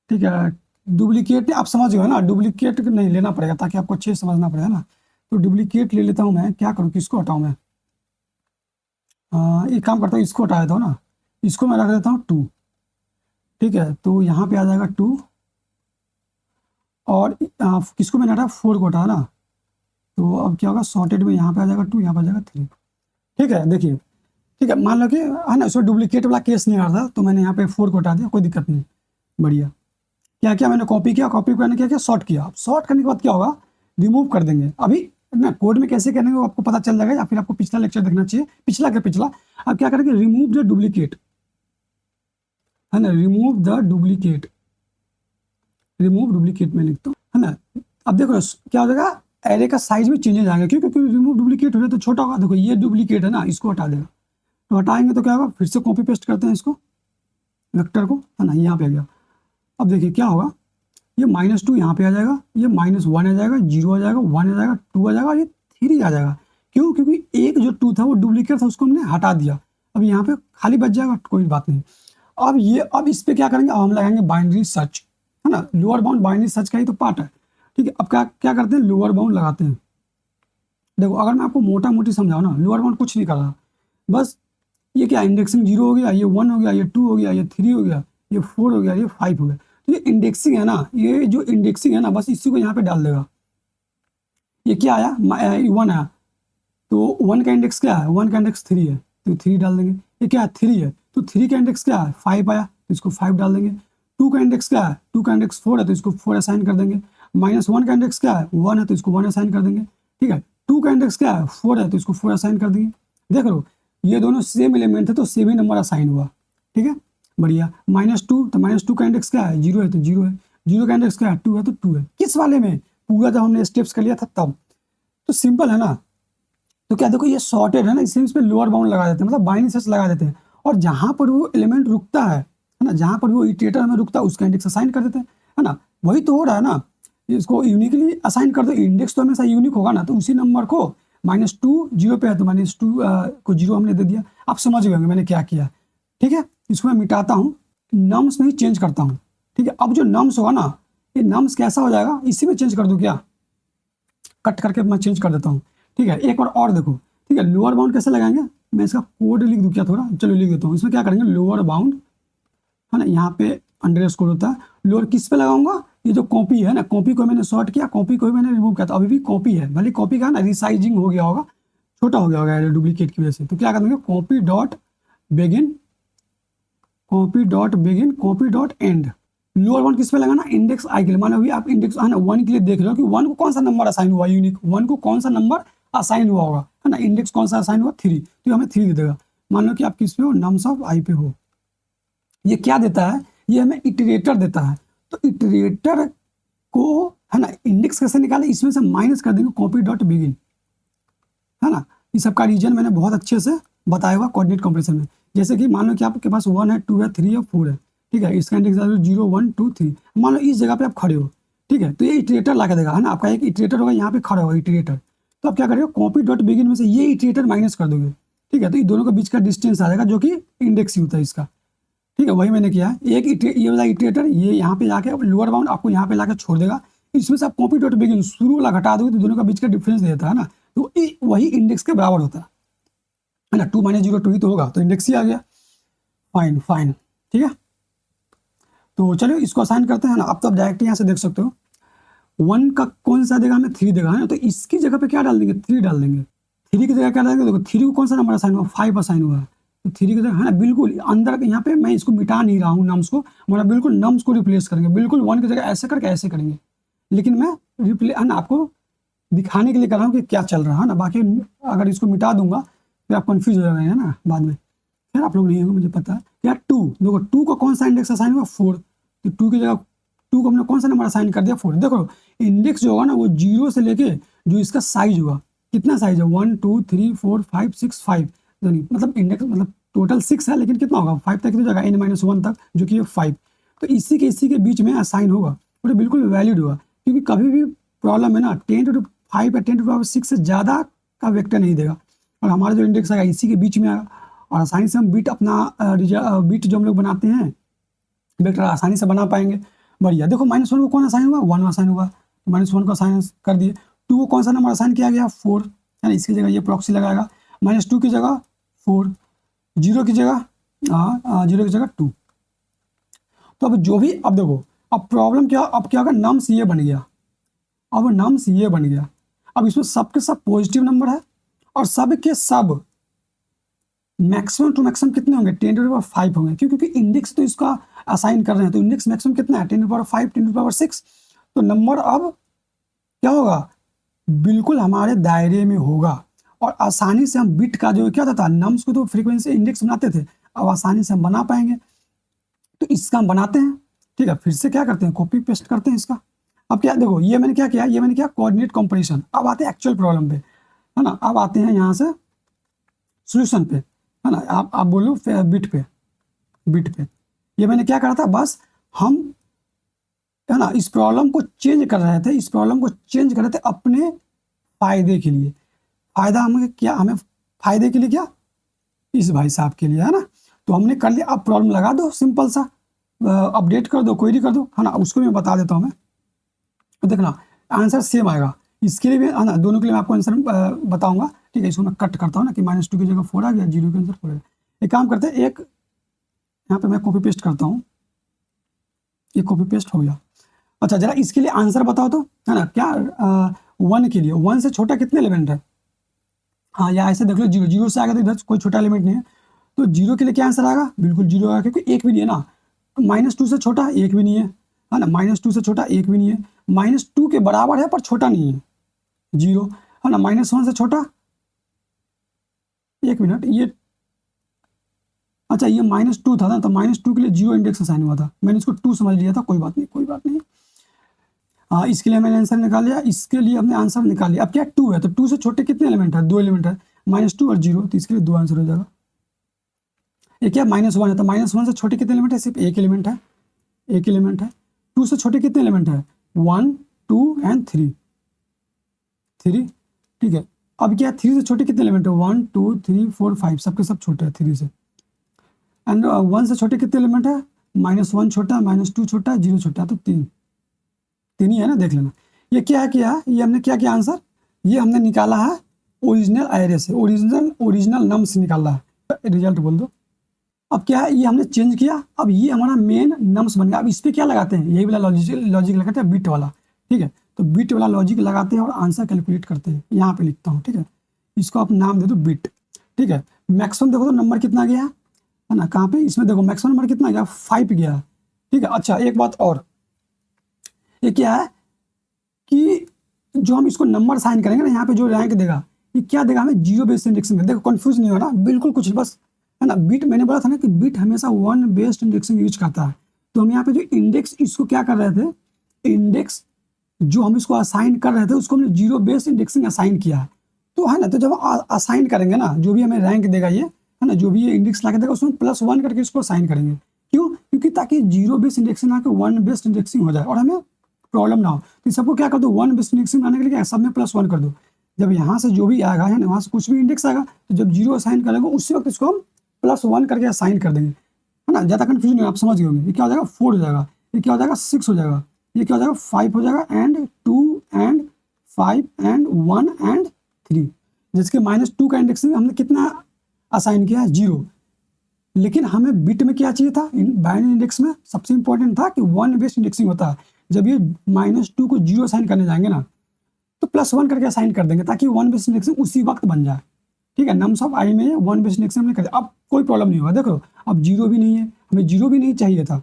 ठीक है, डुप्लीकेट आप समझ गए ना, डुप्लीकेट नहीं लेना पड़ेगा ताकि आपको अच्छे से समझना पड़ेगा ना। तो डुप्लीकेट ले लेता हूँ मैं, क्या करूँ, किसको हटाऊँ मैं, एक काम करता हूँ, इसको हटा देता हूँ ना, इसको मैं रख देता हूँ 2, ठीक है। तो यहाँ पे आ जाएगा 2, और किसको मैंने हटाया, 4 को हटाया ना, तो अब क्या होगा, सॉर्टेड में यहाँ पे आ जाएगा 2, यहाँ पे आ जाएगा 3, ठीक है। देखिए, ठीक है, मान लो कि है ना, उसमें डुप्लीकेट वाला केस नहीं आ रहा था, तो मैंने यहाँ पे 4 को हटा दिया, कोई दिक्कत नहीं, बढ़िया। क्या किया मैंने, कॉपी किया, कॉपी करने क्या किया, शॉर्ट किया। अब शॉर्ट करने के बाद क्या होगा, रिमूव कर देंगे। अभी ना कोड में कैसे करने वो आपको पता चल जाएगा, या फिर आपको पिछला लेक्चर देखना चाहिए, पिछला क्या पिछला। अब क्या करेंगे, रिमूव द डुप्लीकेट, है ना, remove the duplicate, remove duplicate में लिखता हूँ, है ना। अब देखो क्या हो जाएगा, एरे का साइज में चेंजेस आएंगे, क्यों, क्योंकि रिमूव डुप्लीकेट हो रहा है तो छोटा होगा। देखो ये डुप्लीकेट है ना, इसको हटा देगा, तो हटाएंगे तो क्या होगा, फिर से कॉपी पेस्ट करते हैं इसको, वेक्टर को, है ना, यहाँ पे आ गया। अब देखिए क्या होगा, ये -2 यहाँ पे आ जाएगा, ये -1 आ जाएगा, 0 आ जाएगा, 1 आ जाएगा, 2 आ जाएगा, और ये 3 आ जाएगा। क्यों, क्योंकि एक जो 2 था वो डुप्लीकेट था, उसको हमने हटा दिया। अब यहाँ पे खाली बच जाएगा, कोई बात नहीं। अब इस पे क्या करेंगे, अब हम लगाएंगे बाइनरी सर्च, है ना, लोअर बाउंड बाइनरी सर्च का ही तो पार्ट है, ठीक है। अब क्या क्या करते हैं, लोअर बाउंड लगाते हैं। देखो अगर मैं आपको मोटा मोटी समझाऊँ ना, लोअर बाउंड कुछ नहीं कर रहा, बस ये क्या, इंडेक्सिंग 0 हो गया, ये 1 हो गया, ये 2 हो गया, ये 3 हो गया, ये 4 हो गया, ये 5 हो गया। तो ये इंडेक्सिंग है ना, ये जो इंडेक्सिंग है ना, बस इसी को यहाँ पे डाल देगा। ये क्या आया, 1 आया, तो 1 का इंडेक्स क्या है, 1 का इंडेक्स 3 है, तो 3 डाल देंगे। ये क्या है, 3 है, तो 3 का इंडेक्स क्या है, 5 आया, तो इसको 5 डाल देंगे। 2 का इंडेक्स क्या है, 2 का इंडेक्स 4 है, तो इसको 4 असाइन कर देंगे। -1 का इंडेक्स क्या है, 1 है, तो इसको 1 असाइन कर देंगे, ठीक है। 2 का इंडेक्स क्या है, 4 है, तो इसको 4 असाइन कर देंगे। देख लो ये दोनों सेम एलिमेंट है, तो सेम ही नंबर असाइन हुआ, ठीक है, बढ़िया। -2, तो -2 का इंडेक्स क्या है, 0 है, तो 0 है। 0 का इंडेक्स क्या है, 2 है, तो 2 है। किस वाले में, पूरा जब हमने स्टेप्स कर लिया था तब। तो सिंपल है ना। तो क्या देखो, ये सॉर्टेड है ना, इसलिए इस पर लोअर बाउंड लगा देते हैं, मतलब बाइनरी सर्च लगा देते हैं। और जहां पर वो एलिमेंट रुकता है ना, जहां पर वो इटरेटर में रुकता है, उसका इंडेक्स असाइन कर देते हैं, है ना। वही तो हो रहा है ना, इसको यूनिकली असाइन कर दो, इंडेक्स तो हमेशा यूनिक होगा ना, तो उसी नंबर को -2 0 पे है, तो -2 को 0 हमने दे दिया। आप समझ गए होंगे मैंने क्या किया, ठीक है। इसको मैं मिटाता हूँ, नम्स नहीं चेंज करता हूँ, ठीक है। अब जो नम्स होगा ना, ये नम्स कैसा हो जाएगा, इसी में चेंज कर दूँ क्या, कट करके मैं चेंज कर देता हूँ, ठीक है। एक बार और देखो, ठीक है, लोअर बाउंड कैसे लगाएंगे, मैं इसका कोड लिख दूँ क्या थोड़ा, चलो लिख देता हूँ। इसमें क्या करेंगे, लोअर बाउंड, है ना, यहाँ पे अंडरस्कोर होता है, लोअर किस पे लगाऊंगा, ये जो कॉपी है ना, कॉपी को मैंने शॉर्ट किया, कॉपी को मैंने रिमूव किया, तो अभी भी कॉपी है, भले कॉपी का ना रिसाइजिंग हो गया होगा, छोटा हो गया होगा डुप्लीकेट की वजह से। तो क्या करेंगे, copy dot begin, copy dot begin, copy dot and. Lower bound किस पे लगाना, इंडेक्स आई के लिए। मान लो आप इंडेक्स है ना 1 के लिए देख रहे हो कि 1 को कौन सा नंबर असाइन हुआ, यूनिक 1 को कौन सा नंबर असाइन हुआ होगा, है ना, इंडेक्स कौन सा असाइन हुआ, 3, तो हमें 3 दे देगा। मान लो कि आप किस पे हो, नम्स ऑफ आई पे हो। ये क्या देता है, ये हमें इटरेटर देता है। तो इटरेटर को, है ना, इंडेक्स कैसे निकाले, इसमें से माइनस कर देंगे कॉपी डॉट बिगिन, है ना। इस सब का रीजन मैंने बहुत अच्छे से बताया हुआ कोऑर्डिनेट कंपैरिजन में। जैसे कि मान लो कि आपके पास 1 है, 2 है, 3 है, 4 है, ठीक है। इसका इंडेक्स 0 1 2 3। मान लो इस जगह पे आप खड़े हो, ठीक है, तो ये इटरेटर ला के देगा, है ना, आपका एक इटरेटर होगा, यहाँ पे खड़ा होगा इटरेटर। तो आप क्या करेंगे, कॉपी डॉट बिगिन में से ये इटरेटर माइनस कर दोगे, ठीक है। तो इन दोनों के बीच का डिस्टेंस आ जाएगा, जो कि इंडेक्स ही होता है इसका, ठीक है। वही मैंने किया है, ये वाला इटरेटर ये यहाँ पे जाके लोअर बाउंड आपको यहाँ पे लाके छोड़ देगा। इसमें से आप कॉपी डॉट बिगिन शुरू वाला घटा दोगे, तो दोनों का बीच का डिफरेंस देता है ना, तो वही इंडेक्स के बराबर होता है ना। 2 - 0 2 ही तो होगा, तो इंडेक्स ही आ गया। फाइन फाइन, ठीक है। तो चलो इसको असाइन करते हैं ना। अब तो आप डायरेक्ट यहाँ से देख सकते हो, 1 का कौन सा देगा हमें, 3 देगा, है ना। तो इसकी जगह पे क्या डाल देंगे, 3 डाल देंगे। 3 की जगह क्या डालेंगे, देखो 3 को कौन सा नंबर असाइन हुआ, 5 असाइन हुआ है, तो 3 की जगह, है ना, बिल्कुल अंदर यहाँ पे मैं इसको मिटा नहीं रहा हूँ नम्स को, मतलब बिल्कुल नम्स को रिप्लेस करेंगे, बिल्कुल 1 की जगह ऐसे करके ऐसे करेंगे। लेकिन मैं है ना, आपको दिखाने के लिए कर रहा हूँ कि क्या चल रहा है ना। बाकी अगर इसको मिटा दूंगा फिर आप कंफ्यूज हो जाएंगे, है ना, बाद में। फिर आप लोग नहीं होंगे, मुझे पता है। यार 2 देखो, 2 को कौन सा इंडेक्स असाइन हुआ, 4, तो 2 की जगह 2 को हमने कौन सा नंबर असाइन कर दिया, 4। देखो इंडेक्स जो होगा ना, वो 0 से लेके जो इसका साइज होगा, कितना साइज है, 1 2 3 4 5 6 5, मतलब इंडेक्स मतलब टोटल 6 है, लेकिन कितना होगा, 5 तक तो जाएगा, n-1 तक, जो कि ये 5। तो इसी के बीच में असाइन होगा, और ये बिल्कुल वैलिड होगा। क्योंकि कभी भी प्रॉब्लम है ना, 10⁵ या 10⁶ से ज़्यादा का वेक्टर नहीं देगा, और हमारा जो इंडेक्स आएगा इसी के बीच में आएगा। और आसानी से हम बिट अपना बिट जो हम लोग बनाते हैं, वेक्टर आसानी से बना पाएंगे, बढ़िया। देखो -1 को कौन असाइन हुआ, 1 असाइन हुआ, -1 को असाइन कर दिए। 2 को कौन सा नंबर असाइन किया गया 4, है ना, इसकी जगह ये प्रॉक्सी लगाएगा, -2 की जगह 4, 0 की जगह 0 की जगह 2। तो अब जो भी, अब देखो अब प्रॉब्लम क्या, अब क्या होगा, नम्स ये बन गया, अब नम्स ये बन गया, अब इसमें सब के सब पॉजिटिव नंबर है और सब के सब मैक्सिमम टू मैक्सिमम कितने होंगे 10⁵ होंगे, क्यों, क्योंकि इंडेक्स तो इसका असाइन कर रहे हैं, तो इंडेक्स मैक्सिमम कितना है 10⁵, 10⁶। तो नंबर अब क्या होगा, बिल्कुल हमारे दायरे में होगा और आसानी से हम बिट का जो क्या था, नम्स को तो फ्रीक्वेंसी इंडेक्स बनाते थे, अब आसानी से हम बना पाएंगे। तो इसका हम बनाते हैं, ठीक है, फिर से क्या करते हैं, कॉपी पेस्ट करते हैं इसका। अब क्या देखो, ये मैंने क्या किया, ये मैंने किया कोऑर्डिनेट कंपैरिजन। अब आते हैं एक्चुअल प्रॉब्लम पे, है ना, अब आते हैं यहाँ से सॉल्यूशन पे, है ना, आप बोलो बिट पे ये मैंने क्या करा था, बस हम, है ना, इस प्रॉब्लम को चेंज कर रहे थे अपने फायदे के लिए। फायदा हमें क्या, हमें फायदे के लिए क्या, इस भाई साहब के लिए, है ना। तो हमने कर लिया, अब प्रॉब्लम लगा दो, सिंपल सा अपडेट कर दो, क्वेरी कर दो, है ना, उसको मैं बता देता हूँ मैं। देखना आंसर सेम आएगा, इसके लिए भी, है ना, दोनों के लिए मैं आपको आंसर बताऊंगा, ठीक है। इसको मैं कट करता हूँ ना कि -2 की जगह 4 आ गया, 0 के आंसर 4 आ गया। एक काम करते हैं, एक यहाँ पे मैं कॉपी पेस्ट करता हूँ, ये कॉपी पेस्ट हो गया। अच्छा जरा इसके लिए आंसर बताओ तो, है ना, क्या 1 के लिए 1 से छोटा कितने एलिमेंट है, हाँ, या ऐसे देख लो 0, 0 से आगे तो इधर कोई छोटा एलिमेंट नहीं है, तो 0 के लिए क्या आंसर आएगा, बिल्कुल 0 आएगा, क्योंकि एक भी नहीं है ना। -2 से छोटा एक भी नहीं है ना, -2 से छोटा एक भी नहीं है, -2 के बराबर है पर छोटा नहीं है 0, है ना, -1 से छोटा, एक मिनट, ये अच्छा ये -2 था ना, तो -2 के लिए 0 इंडेक्स असाइन हुआ था, मैंने इसको 2 समझ लिया था, कोई बात नहीं। हाँ, इसके लिए मैंने आंसर निकाल लिया, इसके लिए हमने आंसर निकाल लिया। अब क्या 2 है, तो 2 से छोटे कितने एलिमेंट है, 2 एलिमेंट है, -2 और 0, तो इसके लिए 2 आंसर हो जाएगा। ये क्या -1 है, तो -1 से छोटे कितने एलिमेंट है, सिर्फ एक एलिमेंट है। 2 से छोटे कितने एलिमेंट है, 1, 2 एंड 3, ठीक है। अब क्या 3 से छोटे कितने एलिमेंट है, 1, 2, 3, 4, 5, सबके सब छोटे हैं 3 से। एंड 1 से छोटे कितने एलिमेंट है, -1 छोटा, -2 छोटा, 0 छोटा, तो 3 ही है ना, देख लेना। ये क्या किया, ये हमने क्या किया आंसर, ये हमने निकाला है ओरिजिनल एरे से, ओरिजिनल नम से निकाला है, रिजल्ट बोल दो। अब क्या है, ये हमने चेंज किया, अब ये हमारा मेन नम्स बन गया। अब इस पर क्या लगाते हैं, यही वाला लॉजिक लगाते हैं, बिट वाला, ठीक है। तो बिट वाला लॉजिक लगाते हैं और आंसर कैलकुलेट करते हैं, यहाँ पे लिखता हूँ, ठीक है। इसको आप नाम दे दो बिट, ठीक है। मैक्सिमम देखो तो नंबर कितना गया है ना, कहाँ पे, इसमें देखो मैक्सिमम नंबर कितना गया, 5 गया, ठीक है। अच्छा एक बात और, ये क्या है कि जो हम इसको नंबर साइन करेंगे ना, यहाँ पे जो रैंक देगा, ये क्या देगा हमें, 0 बेस्ड इंडेक्सिंग में। देखो कंफ्यूज नहीं होना, बिल्कुल कुछ बस, है ना। बिट मैंने बोला था ना कि बिट हमेशा 1 बेस्ड इंडेक्सिंग यूज करता है, तो हम यहाँ पे जो इंडेक्स इसको क्या कर रहे थे, इंडेक्स जो हम इसको असाइन कर रहे थे उसको हमने 0 बेस्ड इंडेक्सिंग असाइन किया है, तो है ना। तो जब असाइन करेंगे ना, जो भी हमें रैंक देगा ये, है ना, जो भी ये इंडेक्स ला के देगा उसमें +1 करके इसको असाइन करेंगे, क्यों, क्योंकि ताकि 0 बेस्ड इंडेक्सिंग आके 1 बेस्ड इंडेक्सिंग हो जाए और हमें प्रॉब्लम ना हो। तो सबको क्या कर दो, 1 बेस्ड इंडेक्सिंग बनाने के लिए क्या, सब में +1 कर दो। जब यहाँ से जो भी आएगा, है ना, वहाँ से कुछ भी इंडेक्स आएगा, तो जब 0 असाइन करेंगे उसी वक्त इसको हम +1 करके असाइन कर देंगे, है ना। ज़्यादा कन्फ्यूजन नहीं, आप समझ गए होंगे। ये क्या हो जाएगा, 4 हो जाएगा, ये क्या हो जाएगा, 6 हो जाएगा, ये क्या हो जाएगा, 5 हो जाएगा, एंड 2 एंड 5 एंड 1 एंड 3। जिसके -2 का इंडेक्सिंग हमने कितना असाइन किया है, 0। लेकिन हमें बिट में क्या चाहिए था, बाइनरी इंडेक्स में सबसे इंपॉर्टेंट था कि 1 बेस्ड इंडेक्सिंग होता है। जब ये -2 को 0 असाइन करने जाएंगे ना, तो +1 करके असाइन कर देंगे ताकि 1 बेस्ड इंडेक्सिंग उसी वक्त बन जाए, ठीक है। नम्स ऑफ आई में 1 बेस्ड इंडेक्सिंग हमने कर दिया, अब कोई प्रॉब्लम नहीं होगा। देखो अब 0 भी नहीं है, हमें 0 भी नहीं चाहिए था,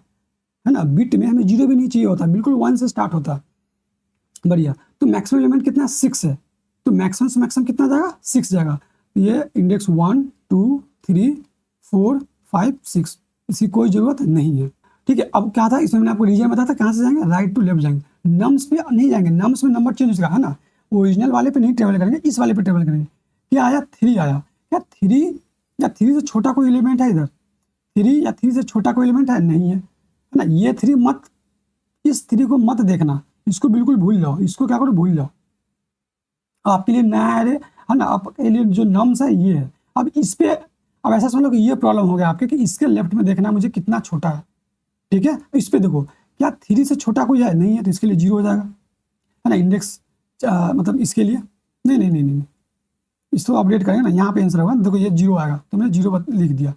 है ना, बिट में हमें 0 भी नहीं चाहिए होता, बिल्कुल 1 से स्टार्ट होता, बढ़िया। तो मैक्सिमम एलिमेंट कितना, 6 है, तो मैक्सिमम से मैक्सिमम कितना जाएगा, 6 जाएगा। ये इंडेक्स 1, 2, 3, 4, 5, 6, इसकी कोई जरूरत नहीं है, ठीक है। अब क्या था, इसमें मैंने आपको रीजन बताया था, कहाँ से जाएंगे, राइट टू लेफ्ट जाएंगे, नम्स पे नहीं जाएंगे, नम्स में नंबर चेंज हो जाएगा, है ना। ओरिजिनल वाले पे नहीं ट्रेवल करेंगे, इस वाले पे ट्रेवल करेंगे। क्या आया, 3 आया, क्या 3 या 3 से छोटा कोई एलिमेंट है इधर, 3 या 3 से छोटा कोई एलिमेंट है, नहीं है ना। ये 3 मत, इस 3 को मत देखना, इसको बिल्कुल भूल जाओ, इसको क्या करो, भूल जाओ। आपके लिए नया है ना, आपके लिए जो नम्स है ये है। अब इस पे, अब ऐसा समझ लो कि ये प्रॉब्लम हो गया आपके कि इसके लेफ्ट में देखना मुझे कितना छोटा है, ठीक है। इस पे देखो क्या 3 से छोटा कोई है, नहीं है, तो इसके लिए 0 हो जाएगा, है ना। इंडेक्स मतलब इसके लिए नहीं नहीं नहीं नहीं, इसको अपडेट करेंगे ना, यहाँ पे आंसर होगा, देखो ये 0 आएगा तो मैंने 0 लिख दिया,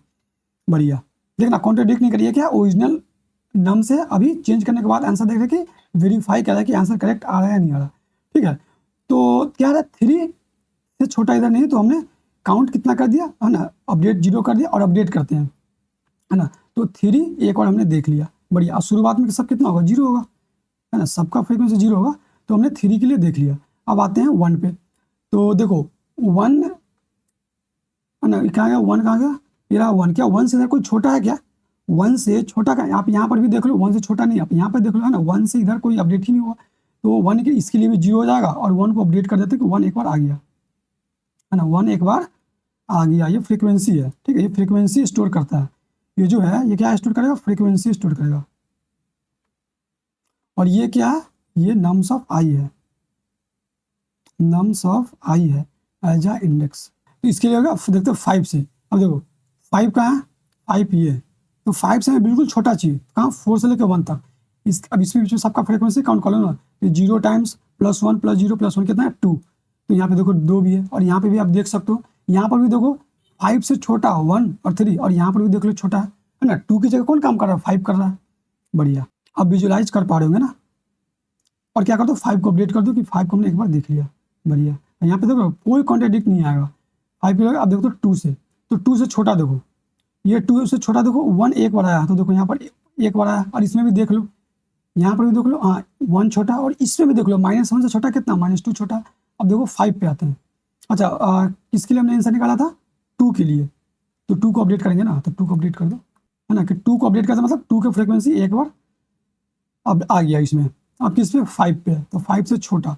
बढ़िया। देखना कॉन्ट्रडिक्ट नहीं करिए, क्या ओरिजिनल नम से अभी चेंज करने के बाद आंसर देख रहे कि वेरीफाई कर रहा है कि आंसर करेक्ट आ रहा है या नहीं आ रहा, ठीक है। तो क्या है, 3 से छोटा इधर नहीं, तो हमने काउंट कितना कर दिया है ना, अपडेट 0 कर दिया, और अपडेट करते हैं है ना, तो 3 एक और हमने देख लिया, बढ़िया। और शुरुआत में सब कितना होगा, 0 होगा है ना, सबका फ्रीक्वेंसी 0 होगा, तो हमने 3 के लिए देख लिया। अब आते हैं 1 पे, तो देखो 1 है ना, कहाँ गया 1, कहाँ गया, ये रहा 1। क्या 1 से इधर कोई छोटा है क्या, 1 से छोटा का, आप यहाँ पर भी देख लो 1 से छोटा नहीं, आप यहाँ पर देख लो है ना, 1 से इधर कोई अपडेट ही नहीं हुआ, तो 1 के इसके लिए भी 0 हो जाएगा, और 1 को अपडेट कर देते कि 1 एक बार आ गया है ना, 1 एक बार आ गया, ये फ्रीक्वेंसी है, ठीक है, ये फ्रीक्वेंसी स्टोर करता है, ये जो है ये क्या स्टोर करेगा, फ्रीक्वेंसी स्टोर करेगा। और ये क्या है, ये नम्स ऑफ आई है, नम्स ऑफ आई है एज आ इंडेक्स। तो इसके लिए होगा, देखते हो 5 से, अब देखो 5 कहाँ है, 5 ये, तो 5 से हमें बिल्कुल छोटा चाहिए, कहाँ 4 से लेकर 1 तक। अब इसमें बीच में सबका फ्रीक्वेंसी काउंट कर लो ना, तो 0 टाइम्स +1 + 0 + 1 कितना है 2, तो यहाँ पे देखो 2 भी है, और यहाँ पे भी आप देख सकते हो, यहाँ पर भी देखो 5 से छोटा 1 और 3, और यहाँ पर भी देख लो छोटा है ना, 2 की जगह कौन काम कर रहा है, 5 कर रहा है, बढ़िया। अब विजुलाइज कर पा रहे होंगे ना, और क्या कर दो 5 को अपडेट कर दो कि 5 को हमने एक बार देख लिया, बढ़िया। यहाँ पे देखो कोई कॉन्ट्रडिक्ट नहीं आएगा, 5 की जगह अब देखो 2 से, तो 2 से छोटा देखो, ये 2 से छोटा देखो 1 एक बार आया, तो देखो यहाँ पर एक बार आया, और इसमें भी देख लो, यहाँ पर भी देख लो, हाँ 1 छोटा, और इसमें भी देख लो -1 से छोटा कितना, -2 छोटा। अब देखो 5 पे आते हैं, अच्छा किसके लिए हमने आंसर निकाला था, 2 के लिए, तो 2 को अपडेट करेंगे ना, तो 2 को अपडेट कर दो है ना, कि 2 को अपडेट करते मतलब 2 की फ्रीक्वेंसी एक बार अब आ गया इसमें, अब किस पे 5 पे है, तो 5 से छोटा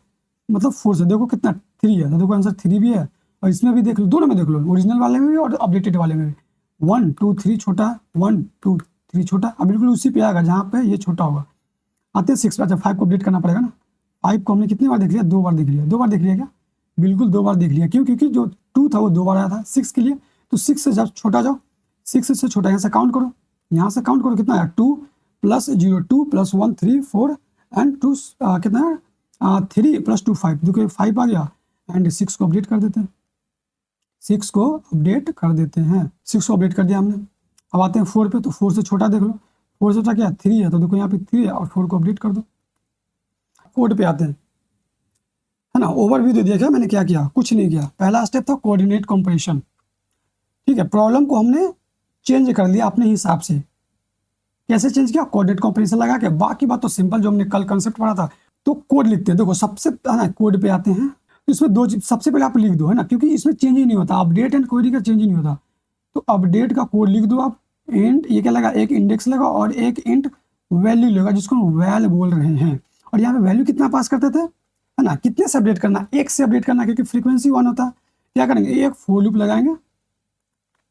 मतलब 4 से, देखो कितना 3 है, तो देखो आंसर 3 भी है, और इसमें भी देख लो, दोनों में देख लो, ओरिजिनल वाले में भी और अपडेटेड वाले में भी, 1 2 3 छोटा, 1 2 3 छोटा, अब बिल्कुल उसी पे आएगा जहाँ पे ये छोटा होगा। आते हैं 6 पे, अच्छा 5 को अपडेट करना पड़ेगा ना, 5 को हमने कितनी बार देख लिया, 2 बार देख लिया, 2 बार देख लिया क्या, बिल्कुल 2 बार देख लिया, क्यों, क्योंकि जो 2 था वो 2 बार आया था 6 के लिए, तो 6 से जब छोटा जाओ, 6 से छोटा यहाँ से काउंट करो, यहाँ से काउंट करो कितना आया, 2 + 0 2 + 1 3 4 एंड 2 कितना है 3 + 2 5, देखो 5 आ गया, एंड 6 को अपडेट कर देते हैं, 6 को अपडेट कर देते हैं, 6 को अपडेट कर दिया हमने। अब आते हैं 4 पे, तो 4 से छोटा देख लो, 4 से छोटा क्या 3 है, तो देखो यहाँ पे 3 है, और 4 को अपडेट कर दो। कोड पे आते हैं है ना, ओवरव्यू दे दिया, क्या मैंने क्या किया, कुछ नहीं किया, पहला स्टेप था कोऑर्डिनेट कंपैरिजन, ठीक है, प्रॉब्लम को हमने चेंज कर लिया अपने हिसाब से, कैसे चेंज किया, कोऑर्डिनेट कंपैरिजन लगा के, बाकी बात तो सिंपल जो हमने कल कंसेप्ट पढ़ा था। तो कोड लिखते हैं, देखो सबसे है ना, कोड पे आते हैं, तो इसमें 2 चीज सबसे पहले आप लिख दो है ना, क्योंकि इसमें चेंज ही नहीं होता, अपडेट एंड क्वेरी का चेंज ही नहीं होता, तो अपडेट का कोड लिख दो आप, एंड ये क्या लगा, एक इंडेक्स लगा और एक इंट वैल्यू लगा, जिसको हम वैल बोल रहे हैं, और यहाँ पे वैल्यू कितना पास करते थे है ना, कितने से अपडेट करना, 1 से अपडेट करना, क्योंकि फ्रीक्वेंसी 1 होता है, क्या करेंगे एक फॉर लूप लगाएंगे।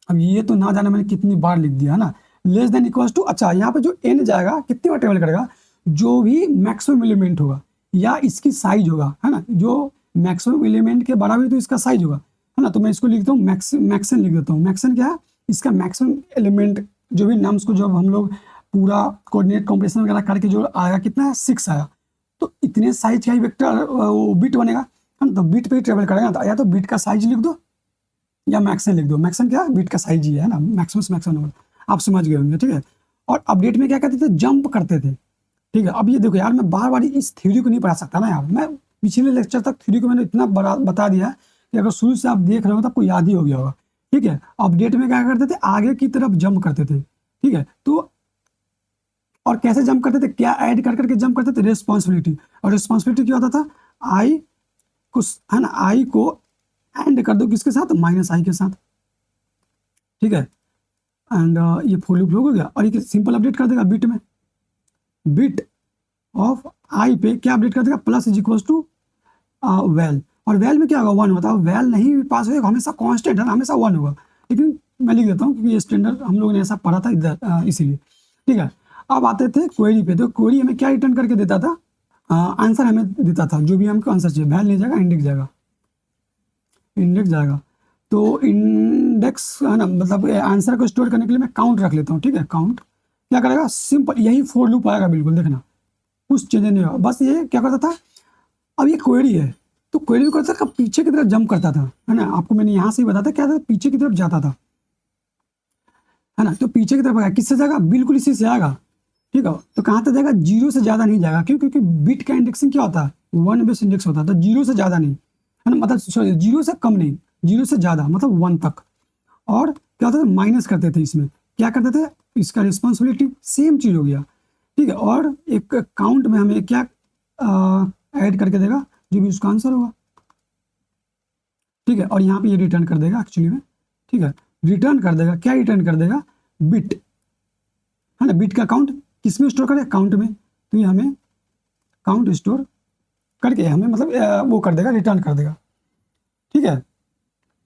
अब ये तो ना जाने मैंने कितनी बार लिख दिया है ना, लेस देन इक्वल्स टू, अच्छा यहाँ पे जो एन जाएगा कितनी बार ट्रेवल करेगा, जो भी मैक्सिमम एलिमेंट होगा या इसकी साइज होगा है ना, जो मैक्सिमम एलिमेंट के बराबर तो इसका साइज होगा है ना, तो मैं इसको लिखता हूँ मैक्सन लिख देता हूँ, मैक्सन क्या है, इसका मैक्सिमम एलिमेंट, जो भी नम्स को जब हम लोग पूरा कोऑर्डिनेट कंपैरिजन वगैरह करके जो आएगा कितना है 6 आया, तो इतने साइज का ही वेक्टर वो बिट बनेगा है ना, तो बिट पे ही ट्रेवल करेगा, तो या तो बिट का साइज लिख दो या मैक्सन लिख दो, मैक्सन क्या बिट का साइज ही है ना, मैक्सिमम मैक्सिमम नंबर, आप समझ गए होंगे, ठीक है। और अपडेट में क्या करते थे, जंप करते थे, ठीक है। अब ये देखो यार, मैं बार बार इस थ्योरी को नहीं पढ़ा सकता ना यार, मैं पिछले लेक्चर तक थ्योरी को मैंने इतना बड़ा बता दिया कि अगर शुरू से आप देख रहे हो तो आपको याद ही हो गया होगा, ठीक है। अपडेट में क्या करते थे, आगे की तरफ जंप करते थे, ठीक है, तो और कैसे जंप करते थे, क्या ऐड कर करके जंप करते थे, रिस्पॉन्सिबिलिटी, और रिस्पॉन्सिबिलिटी क्या होता था, आई को है ना, आई को एंड कर दो किसके साथ, -i के साथ, ठीक है, एंड ये फॉर लूप हो गया, और ये सिंपल अपडेट कर देगा बिट में, बिट ऑफ आई पे क्या अपडेट कर देगा, += वैल, और वैल में क्या होगा 1 होता है, वैल नहीं भी पास होगा हमेशा कांस्टेंट है, हमेशा 1 होगा, लेकिन मैं लिख देता हूँ क्योंकि ये स्टैंडर्ड हम लोगों ने ऐसा पढ़ा था इधर इसीलिए, ठीक है। अब आते थे क्वेरी पे, तो क्वेरी हमें क्या रिटर्न करके देता था, आंसर हमें देता था, जो भी हमको आंसर चाहिए, वैल नहीं जाएगा, इंडेक्स जाएगा, इंडेक्स जाएगा, तो इंडेक्स है ना, मतलब आंसर को स्टोर करने के लिए मैं काउंट रख लेता हूँ, ठीक है, काउंट क्या करेगा, सिंपल यही फॉर लूप आएगा, बिल्कुल देखना कुछ चेंज नहीं होगा, बस ये क्या करता था, अब ये क्वेरी है तो क्वेरी करता था पीछे की तरफ जंप करता था, है ना, आपको मैंने यहाँ से ही बताया था क्या था, पीछे की तरफ जाता था, है ना, तो पीछे की तरफ आएगा, किससे जाएगा, बिल्कुल इसी से आएगा, ठीक है। तो कहाँ तक जाएगा, जीरो से ज़्यादा नहीं जाएगा, क्यों, क्योंकि बिट का इंडेक्सिंग क्या होता है, 1 बेस इंडेक्स होता है, तो जीरो से ज़्यादा नहीं, है ना, मतलब सॉरी जीरो से कम नहीं, जीरो से ज़्यादा मतलब 1 तक। और क्या होता था, माइनस करते थे, इसमें क्या करते थे, इसका रिस्पॉन्सिबिलिटी सेम चीज़ हो गया, ठीक है। और एक काउंट में हमें क्या ऐड करके देगा, जो भी उसका आंसर होगा, ठीक है। और यहाँ पे ये रिटर्न कर देगा एक्चुअली में, ठीक है, रिटर्न कर देगा, क्या रिटर्न कर देगा, बिट, है ना, बिट का काउंट किस में स्टोर करें, काउंट में, तो ये हमें काउंट स्टोर करके हमें मतलब वो कर देगा, रिटर्न कर देगा, ठीक है।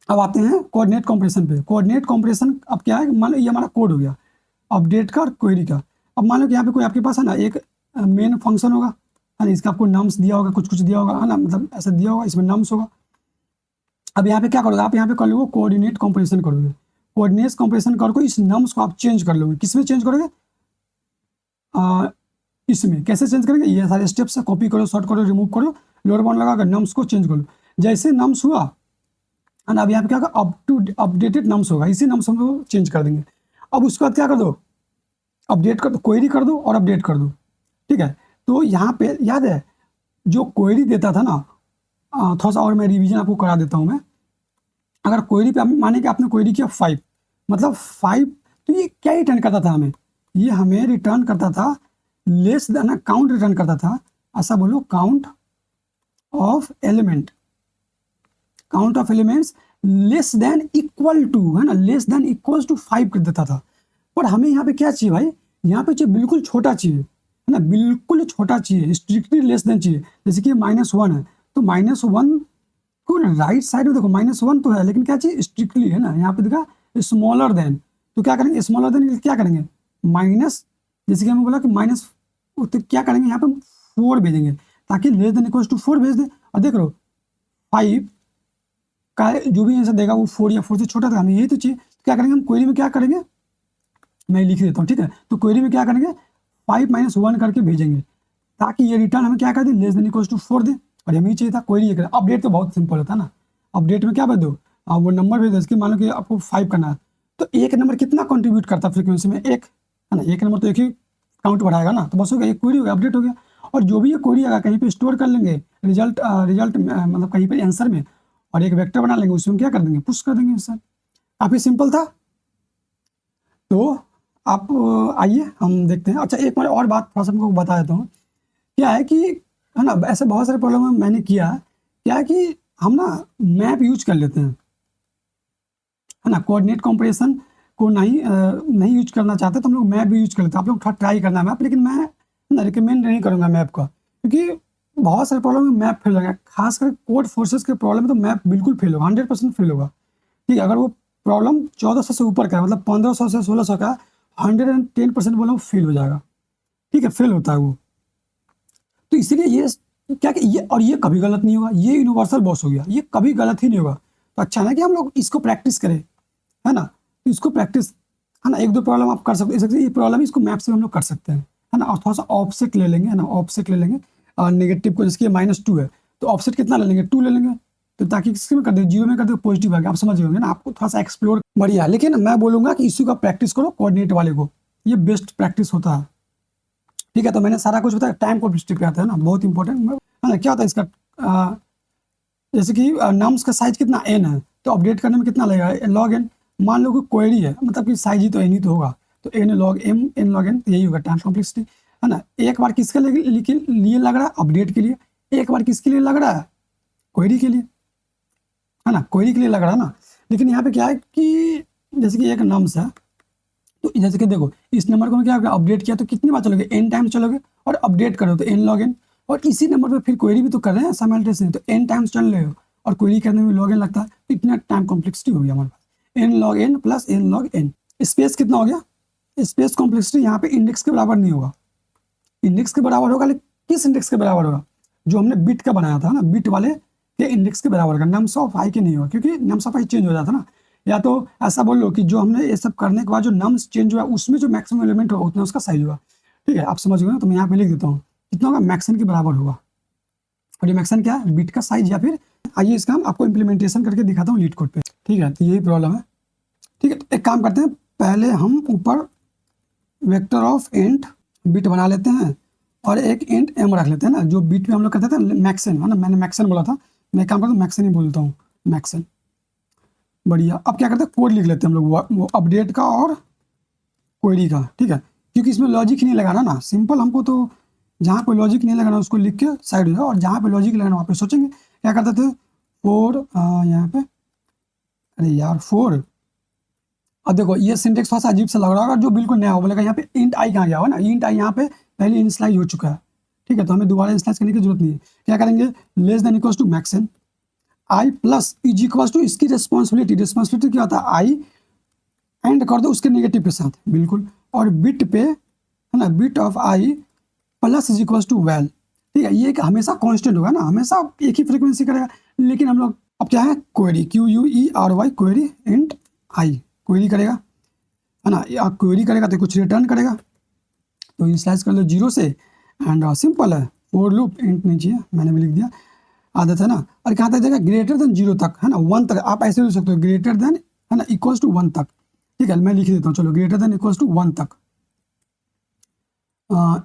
अब आते हैं कोऑर्डिनेट कंप्रेशन पे। कोऑर्डिनेट कंप्रेशन अब क्या है, मान लो ये हमारा कोड हो गया अपडेट का और क्वेरी का। अब मान लो कि यहाँ पे कोई आपके पास है ना एक मेन फंक्शन होगा, है ना, इसका आपको नम्स दिया होगा, कुछ कुछ दिया होगा, है ना, मतलब ऐसा दिया होगा, इसमें नम्स होगा। अब यहाँ पे क्या करोगे, आप यहाँ पे कर लोगे कोऑर्डिनेट कंप्रेशन करोगे, कोऑर्डिनेट कंप्रेशन करोगे, इस नम्स को आप चेंज कर लोगे, किसमें चेंज करोगे, इसमें कैसे चेंज करेंगे, ये सारे स्टेप्स है, कॉपी करो, शॉर्ट करो, रिमूव करो, लोअर बाउंड लगा कर नम्स को चेंज करो, जैसे नम्स हुआ, एंड अब यहाँ पे क्या होगा, अप टू अपडेटेड नम्स होगा, इसी नम्स हम लोग चेंज कर देंगे। अब उसके बाद क्या कर दो, अपडेट कर दो, क्वेरी कर दो और अपडेट कर दो, ठीक है। तो यहाँ पे याद है जो क्वेरी देता था ना, थोड़ा सा और मैं रिवीजन आपको करा देता हूँ मैं। अगर क्वेरी पे माने कि आपने क्वेरी किया 5, मतलब 5, तो ये क्या रिटर्न करता था हमें, ये हमें रिटर्न करता था लेस देन, काउंट रिटर्न करता था, ऐसा बोलो, count of element, count of elements less than equal to, है ना, लेस देन इक्वल टू 5 कर देता था। पर हमें यहाँ पे क्या चाहिए भाई, यहाँ पे चाहिए बिल्कुल छोटा चाहिए, है ना, बिल्कुल छोटा चाहिए, स्ट्रिक्टली लेस देन चाहिए। जैसे कि -1 है, तो -1 को राइट साइड में देखो, -1 तो है, लेकिन क्या चाहिए, स्ट्रिक्टली, है ना, यहाँ पे देखा स्मॉलर देन, तो क्या करेंगे, स्मॉलर देन क्या करेंगे, माइनस, जैसे कि हमें बोला कि माइनस, तो क्या करेंगे यहाँ पे 4 भेजेंगे, ताकि लेस देन इक्वल टू 4 भेज दें। और देख लो 5 का जो भी आंसर देगा वो 4 या 4 से छोटा था, हमें यही तो चाहिए। तो क्या करेंगे हम, क्वेरी में क्या करेंगे, मैं लिख देता हूँ, ठीक है। तो क्वेरी में क्या करेंगे, 5 - 1 करके भेजेंगे, ताकि ये रिटर्न हमें क्या कर दे, लेस देन इक्वल टू 4 दे। और हमें चाहिए था क्वेरी ये करें। अपडेट तो बहुत सिंपल होता है ना, अपडेट में क्या भेज दो, वो नंबर भेज दो, इसके मान लो कि आपको 5 करना है, तो एक नंबर कितना कंट्रीब्यूट करता है फ्रीक्वेंसी में, एक, है ना, एक नंबर तो एक ही काउंट बढ़ाएगा ना, तो बस हो गया, एक क्वेरी हो गया, अपडेट हो गया। और जो भी ये क्वेरी आएगा कहीं पे स्टोर कर लेंगे रिजल्ट मतलब कहीं पे आंसर में, और एक वेक्टर बना लेंगे, उसमें क्या कर देंगे, पुश कर देंगे आंसर। काफ़ी सिंपल था। तो आप आइए हम देखते हैं। अच्छा एक बार और बात थोड़ा सा आपको बता देता हूँ, क्या है कि, है ना, ऐसे बहुत सारे प्रॉब्लम मैंने किया, क्या है कि हम ना मैप यूज कर लेते हैं, है ना, कोऑर्डिनेट कंपैरिजन को नहीं यूज करना चाहते तो हम लोग मैप भी यूज कर लेते हैं। आप लोग थोड़ा ट्राई करना मैप, लेकिन मैं ना रिकमेंड नहीं करूँगा मैप का, क्योंकि बहुत सारे प्रॉब्लम में मैप फेल होगा, खासकर कोड फोर्सेस के प्रॉब्लम में तो मैप बिल्कुल फेल होगा, 100% फेल होगा, ठीक है। अगर वो प्रॉब्लम 1400 से ऊपर का है, मतलब 1500 से 1600 का, 110% बोला फेल हो जाएगा, ठीक है, फेल होता है वो। तो इसीलिए ये क्या कि ये, और ये कभी गलत नहीं होगा, ये यूनिवर्सल बॉस हो गया, ये कभी गलत ही नहीं होगा। तो अच्छा है ना कि हम लोग इसको प्रैक्टिस करें, है ना, तो इसको प्रैक्टिस, है ना, एक दो प्रॉब्लम आप कर सकते, ये प्रॉब्लम इसको मैप से हम लोग कर सकते हैं, है ना। और थोड़ा सा ऑफसेट ले लेंगे, है ना, ऑफसेट ले लेंगे, और नेगेटिव को, जैसे -2 है, तो ऑफसेट कितना ले लेंगे, 2 ले लेंगे, तो ताकि किसी में कर दे, 0 में कर दे, पॉजिटिव आ गया, आप समझ गए ना, आपको थोड़ा सा एक्सप्लोर बढ़िया। लेकिन मैं बोलूंगा कि इसी का प्रैक्टिस करो, कोऑर्डिनेट वाले को, ये बेस्ट प्रैक्टिस होता है, ठीक है। तो मैंने सारा कुछ बताया, टाइम को पे आता है ना, बहुत इंपॉर्टेंट, है ना। क्या होता है इसका, जैसे कि नम्स का साइज कितना n है, तो अपडेट करने में कितना लगेगा, log n। मान लो कि क्वेरी है, मतलब कि साइज ही तो n ही तो होगा, तो n log m, n log n, यही होगा टाइम कॉम्प्लेक्सिटी, है ना। एक बार किसके लिए लग रहा है, अपडेट के लिए, एक बार किसके लिए लग रहा है, क्वेरी के लिए, है ना, क्वेरी के लिए लग रहा है ना। लेकिन यहाँ पे क्या है कि जैसे कि एक नम्स है, तो जैसे कि देखो इस नंबर को क्या अपडेट किया, तो कितनी बार चलोगे, n टाइम्स चलोगे, और अपडेट करो तो n log n, और इसी नंबर पे फिर क्वेरी भी तो कर रहे हैं साइमल्टेनियसली, तो n टाइम्स चल रहे हो, और क्वेरी करने में log n लगता है, तो इतना टाइम कॉम्प्लेक्सिटी हो गया हमारे पास, n log n plus n log n। Space कितना हो गया, स्पेस कॉम्प्लेक्सिटी यहाँ पे इंडेक्स के बराबर नहीं होगा, इंडेक्स के बराबर होगा, लेकिन किस इंडेक्स के बराबर होगा, जो हमने बिट का बनाया था ना, बिट वाले के इंडेक्स के बराबर होगा, नम्स ऑफ आई के नहीं होगा, क्योंकि नम्स ऑफ आई चेंज हो जाता ना। या तो ऐसा बोल लो कि जो हमने ये सब करने के बाद जो नम्स चेंज हुआ, उसमें जो मैक्सिमम एलिमेंट होगा उतना उसका साइज होगा, ठीक है, आप समझ गए ना। तो मैं यहाँ पे लिख देता हूँ, कितना होगा, मैक्सिमम के बराबर होगा, और ये मैक्सन क्या है, बिट का साइज। या फिर आइए इसका हम आपको इम्प्लीमेंटेशन करके दिखाता हूँ लीड कोड पे, ठीक है। तो यही प्रॉब्लम है, ठीक है। तो एक काम करते हैं, पहले हम ऊपर वेक्टर ऑफ इंट बिट बना लेते हैं और एक इंट एम रख लेते हैं ना, जो बिट में हम लोग करते थे मैक्सन, है ना, मैंने मैक्सन बोला था, मैं एक काम करता हूँ मैक्सन ही बोलता हूँ, मैक्सन। बढ़िया। अब क्या करते हैं, कोड लिख लेते हैं हम लोग, वो अपडेट का और क्वेरी का, ठीक है। क्योंकि इसमें लॉजिक ही नहीं लगाना ना, सिंपल हमको तो जहाँ पे लॉजिक नहीं लगाना उसको लिख के साइड हो जाओ, और जहाँ पे लॉजिक लगाना वहाँ पे सोचेंगे। क्या करते थे, फोर यहाँ पे, अरे यार फोर। अब देखो ये सिंटेक्स थोड़ा सा अजीब सा लग रहा होगा, जो बिल्कुल नया हो बोलेगा यहाँ पे इंट आई कहाँ गया हो ना, इंट आई यहाँ पे पहले इनिशियलाइज हो चुका है, ठीक है। तो हमें दोबारा इनिशियलाइज करने की जरूरत नहीं है। क्या करेंगे, less than equals to max n I plus is equals to इसकी रिस्पॉन्सिबिलिटी क्या होता है, आई एंड कर दो उसके नेगेटिव के साथ, बिल्कुल। और बिट पे, है ना, bit of I plus is equals to val, ठीक है। ये हमेशा कांस्टेंट होगा ना, हमेशा एक ही फ्रीक्वेंसी करेगा। लेकिन हम लोग अब क्या है, क्वेरी, QUERY, क्वेरी इंट आई, क्वेरी करेगा, है ना। या क्वेरी करेगा तो कुछ रिटर्न करेगा, तो इनिशियलाइज कर लो 0 से, एंड सिंपल है, फॉर लूप इंट नहीं चाहिए, मैंने भी लिख दिया, आदत है ना। और कहाँ तक जाएगा, ग्रेटर देन 0 तक, है ना, 1 तक। आप ऐसे लिख सकते हो, ग्रेटर देन, है ना, इक्वल्स टू 1 तक, ठीक है। मैं लिख देता हूँ, चलो, ग्रेटर देन इक्वल्स टू 1 तक,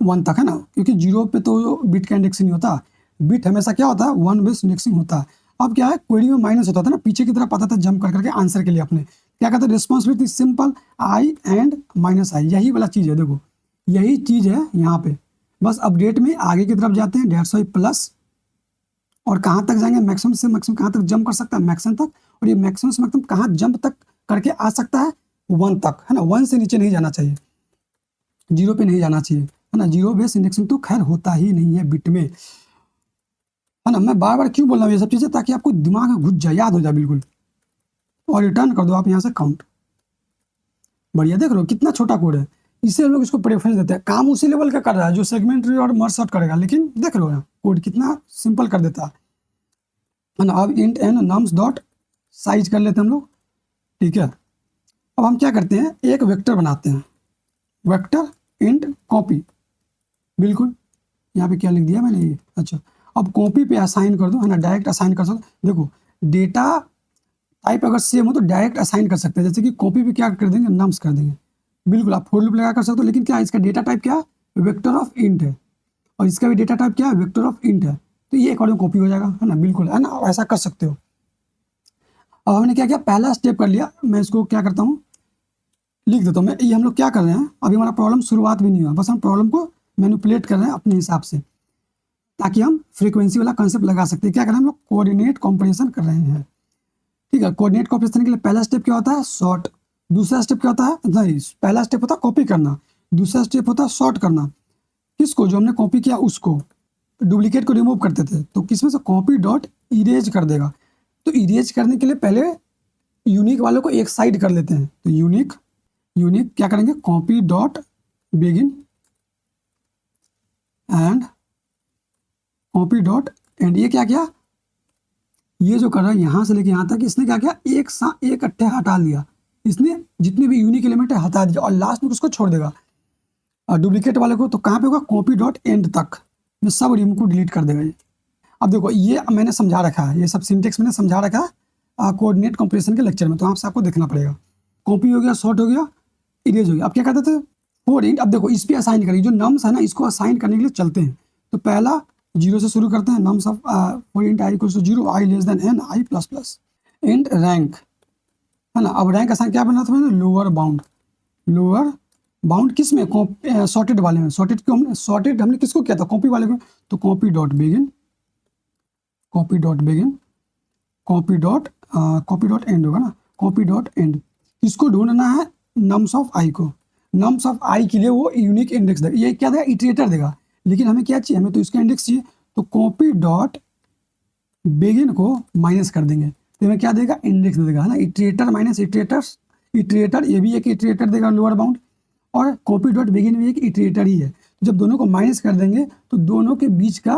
1 तक, है ना। क्योंकि 0 पे तो बिट का इंडेक्सिंग नहीं होता, बिट हमेशा क्या होता है, 1 बेस इंडेक्सिंग होता है। अब क्या है, क्वेरी में माइनस होता था ना, पीछे की तरफ आता था जंप कर करके आंसर के लिए अपने। क्या कहते हैं, responsibility simple I and minus I, यही वाला चीज़ है, देखो यही चीज़ है यहाँ पे। बस अपडेट में आगे की तरफ जाते हैं, डेट्स वाई प्लस, और कहाँ तक जाएंगे, मैक्सिमम से मैक्सिमम कहाँ तक जंप कर सकता है, मैक्सिमम तक। और ये मैक्सिमम से मैक्सिमम कहाँ जंप तक करके आ सकता है, 1 तक, है ना। 1 से नीचे नहीं जाना चाहिए, 0 पे नहीं जाना चाहिए, है ना। 0 बेस इंडेक्सिंग तो खैर होता ही नहीं है बिट में, है ना। मैं बार बार क्यों बोल रहा हूँ ये सब चीज़ें, ताकि आपको दिमाग में घुस जाए, याद हो जाए बिल्कुल। और रिटर्न कर दो आप यहाँ से काउंट। बढ़िया, देख रहे हो कितना छोटा कोड है, इससे हम लोग इसको प्रेफरेंस देते हैं। काम उसी लेवल का कर रहा है जो सेगमेंटरी और मर्ज सॉर्ट करेगा, लेकिन देख रहे हो कोड कितना सिंपल कर देता है ना। अब int n nums dot size कर लेते हैं हम लोग, ठीक है। अब हम क्या करते हैं, एक वेक्टर बनाते हैं, वेक्टर इंट कॉपी, बिल्कुल। यहाँ पे क्या लिख दिया मैंने ये, अच्छा। अब कॉपी पे असाइन कर दो, है ना, डायरेक्ट असाइन कर सकते। देखो डेटा टाइप अगर सेम हो तो डायरेक्ट असाइन कर सकते हैं, जैसे कि कॉपी पे क्या कर देंगे, नम्स कर देंगे, बिल्कुल। आप फॉर लूप लगा कर सकते हो, लेकिन क्या इसका डेटा टाइप क्या है, वेक्टर ऑफ इंट है, और इसका भी डेटा टाइप क्या है, वेक्टर ऑफ इंट है। तो ये अकॉर्डिंग कॉपी हो जाएगा, है ना, बिल्कुल, है ना, ऐसा कर सकते हो। अब हमने क्या किया, पहला स्टेप कर लिया। मैं इसको क्या करता हूँ, लिख देता हूँ मैं। ये हम लोग क्या कर रहे हैं, अभी हमारा प्रॉब्लम शुरुआत भी नहीं हुआ, बस हम प्रॉब्लम को मैनिपुलेट कर रहे हैं अपने हिसाब से, ताकि हम फ्रीक्वेंसी वाला कंसेप्ट लगा सकते हैं। क्या कर रहे हैं हम लोग, कोऑर्डिनेट कंपैरिजन कर रहे हैं, ठीक है। कोऑर्डिनेट कंपैरिजन के लिए पहला स्टेप क्या होता है, सॉर्ट। दूसरा स्टेप क्या होता है, नहीं, पहला स्टेप होता है कॉपी करना, दूसरा स्टेप होता है सॉर्ट करना। किसको, जो हमने कॉपी किया उसको, डुप्लीकेट को रिमूव करते थे, तो किसमें से कॉपी डॉट इरेज कर देगा। तो इरेज करने के लिए पहले यूनिक वालों को एक साइड कर लेते हैं, तो यूनिक क्या करेंगे, copy dot begin and copy dot and. ये क्या किया, ये जो कर रहा है यहाँ से लेके यहाँ तक, इसने क्या किया, एक अट्ठे हटा लिया, इसने जितने भी यूनिक एलिमेंट है हटा दिया, और लास्ट में उसको छोड़ देगा डुप्लीकेट वाले को। तो कहाँ पे होगा, कॉपी डॉट एंड तक में सब रिमूव को डिलीट कर देगा ये। अब देखो ये मैंने समझा रखा है, ये सब सिंटेक्स मैंने समझा रखा है कोऑर्डिनेट कंपैरिजन के लेक्चर में, तो आपसे आपको देखना पड़ेगा। कॉपी हो गया, सॉर्ट हो गया, इरेज हो गया। अब क्या कहते थे, फॉर इंट। अब देखो इस पे असाइन करेंगे, जो नम्स है ना, इसको असाइन करने के लिए चलते हैं। तो पहला 0 से शुरू करते हैं, nums of for int I equals to 0, I less than n, I plus plus, int rank, है ना। अब रैंक असाइन क्या बना था मैंने, लोअर बाउंड किस में, सॉर्टेड वाले में। सॉर्टेड हमने किसको किया था, कॉपी वाले को। तो copy dot begin, copy dot and होगा ना, कॉपी डॉट एंड। किसको ढूंढना है, नम्स ऑफ आई को। नम्स ऑफ आई के लिए वो यूनिक इंडेक्स देगा, ये क्या देगा, इटरेटर देगा। लेकिन हमें क्या चाहिए, हमें तो इसका इंडेक्स चाहिए। तो कॉपी डॉट बिगिन को माइनस कर देंगे, तो हमें क्या देगा, इंडेक्स दे देगा, है ना। इटरेटर माइनस इटरेटर, ये भी एक इटरेटर देगा लोअर बाउंड, और कॉपी डॉट बिगिन भी एक इटरेटर ही है। तो जब दोनों को माइनस कर देंगे तो दोनों के बीच का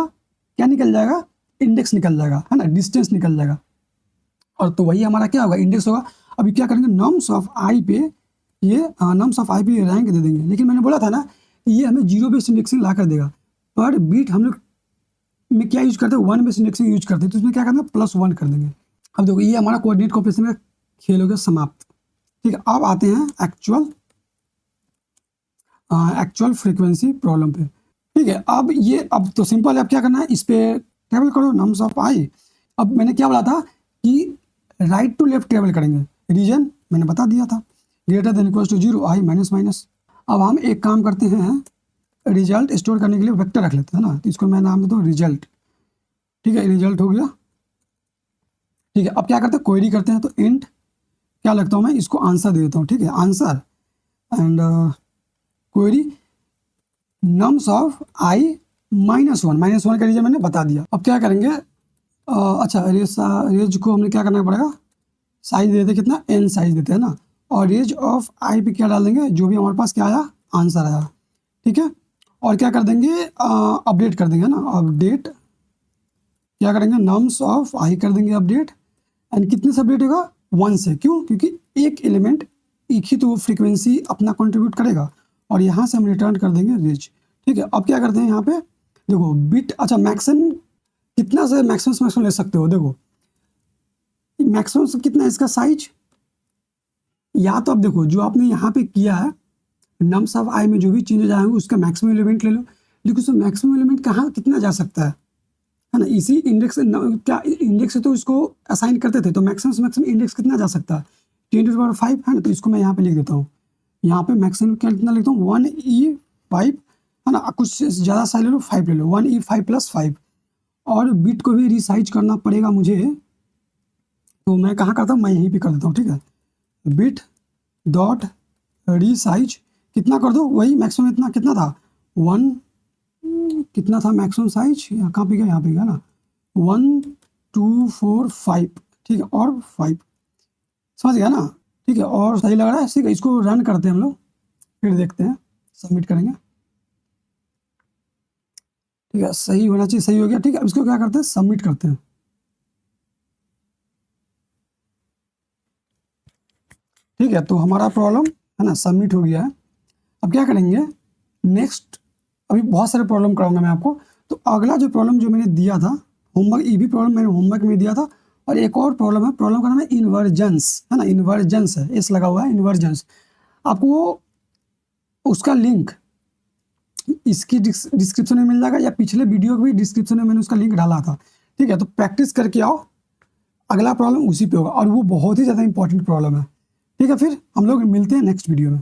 क्या निकल जाएगा, इंडेक्स निकल जाएगा, है ना, डिस्टेंस निकल जाएगा। और तो वही हमारा क्या होगा, इंडेक्स होगा। अभी क्या करेंगे, नम्स ऑफ आई पे नम्स ऑफ आई पे रैंक दे देंगे। लेकिन मैंने बोला था ना, ये हमें 0 बेस्ड इंडेक्सिंग ला कर देगा, पर बीट हम लोग में क्या यूज करते हैं, 1 बेस इंडेक्सिंग यूज करते हैं, तो इसमें क्या करना है +1 कर देंगे। अब देखो ये हमारा कोऑर्डिनेट कॉम्प्रेशन का खेल हो गया समाप्त। ठीक है, अब आते हैं एक्चुअल फ्रीक्वेंसी प्रॉब्लम पे। ठीक है, अब तो सिंपल है, अब क्या करना है, इस पे ट्रेवल करो नम्स ऑफ आई। अब मैंने क्या बोला था कि राइट टू लेफ्ट ट्रेवल करेंगे, रीजन मैंने बता दिया था, greater than equal to 0 I minus. अब हम एक काम करते हैं, रिजल्ट स्टोर करने के लिए वेक्टर रख लेते हैं ना, तो इसको मैं नाम देता हूँ रिजल्ट। ठीक है, रिजल्ट हो गया। ठीक है, अब क्या करते हैं, क्वेरी करते हैं, तो इंट क्या लगता हूँ मैं, इसको आंसर दे देता हूँ। ठीक है, answer and query norms of I -1 का रीजन मैंने बता दिया। अब क्या करेंगे, अच्छा रेज को हमने क्या करना पड़ेगा, साइज देते कितना, n साइज देते हैं ना, और रेज ऑफ आई पे क्या डाल देंगे, जो भी हमारे पास क्या आया आंसर आया। ठीक है, और क्या कर देंगे, अपडेट कर देंगे ना, अपडेट क्या करेंगे, नम्स ऑफ आई कर देंगे अपडेट, एंड कितने से अपडेट होगा, 1 से। क्यों, क्योंकि एक एलिमेंट एक ही तो फ्रीक्वेंसी अपना कंट्रीब्यूट करेगा, और यहाँ से हम रिटर्न कर देंगे रेज। ठीक है, अब क्या करते हैं यहाँ पे, देखो बिट, अच्छा मैक्सिमम कितना से मैक्सिमम ले सकते हो, देखो मैक्सिमम कितना है इसका साइज, या तो अब देखो जो आपने यहाँ पे किया है नम्स ऑफ आई में जो भी चेंजेस आएंगे उसका मैक्सिमम एलिमेंट ले लो, लेकिन उसमें मैक्सिमम एलिमेंट कहाँ कितना जा सकता है ना, इसी इंडेक्स क्या इंडेक्स से तो इसको असाइन करते थे, तो मैक्सिमम से मैक्सिमम इंडेक्स कितना जा सकता है, 10⁵ है ना, तो इसको मैं यहाँ पे लिख देता हूँ, यहाँ पे मैक्सिमम क्या कितना लिखता हूँ, 1E5 है ना, कुछ ज़्यादा साइज ले लो, 5 ले लो, 1E5 + 5। और बिट को भी रिसाइज करना पड़ेगा मुझे, तो मैं कहाँ करता हूँ, मैं यहीं पे कर देता हूँ। ठीक है, बिट डॉट रिसाइज कितना कर दो, वही मैक्सिमम इतना कितना था, 1 कितना था मैक्सिमम साइज, यहाँ कहाँ पे गया, यहाँ पे गया ना, 1 2 4 5। ठीक है, और 5 समझ गया ना। ठीक है, और सही लग रहा है, ठीक है, इसको रन करते हैं हम लोग, फिर देखते हैं, सबमिट करेंगे। ठीक है, सही होना चाहिए, सही हो गया। ठीक है, अब इसको क्या करते हैं, सबमिट करते हैं। ठीक है, तो हमारा प्रॉब्लम है ना सबमिट हो गया है। अब क्या करेंगे नेक्स्ट, अभी बहुत सारे प्रॉब्लम कराऊंगा मैं आपको। तो अगला जो प्रॉब्लम जो मैंने दिया था होमवर्क, ये भी प्रॉब्लम मैंने होमवर्क में दिया था, और एक और प्रॉब्लम है, प्रॉब्लम का नाम है इन्वर्जेंस, है ना, इन्वर्जेंस है, एस लगा हुआ है, इन्वर्जेंस। आपको उसका लिंक इसकी डिस्क्रिप्शन में मिल जाएगा, या पिछले वीडियो के भी डिस्क्रिप्शन में मैंने उसका लिंक डाला था। ठीक है, तो प्रैक्टिस करके आओ, अगला प्रॉब्लम उसी पे होगा, और वो बहुत ही ज़्यादा इंपॉर्टेंट प्रॉब्लम है। ठीक है, फिर हम लोग मिलते हैं नेक्स्ट वीडियो में।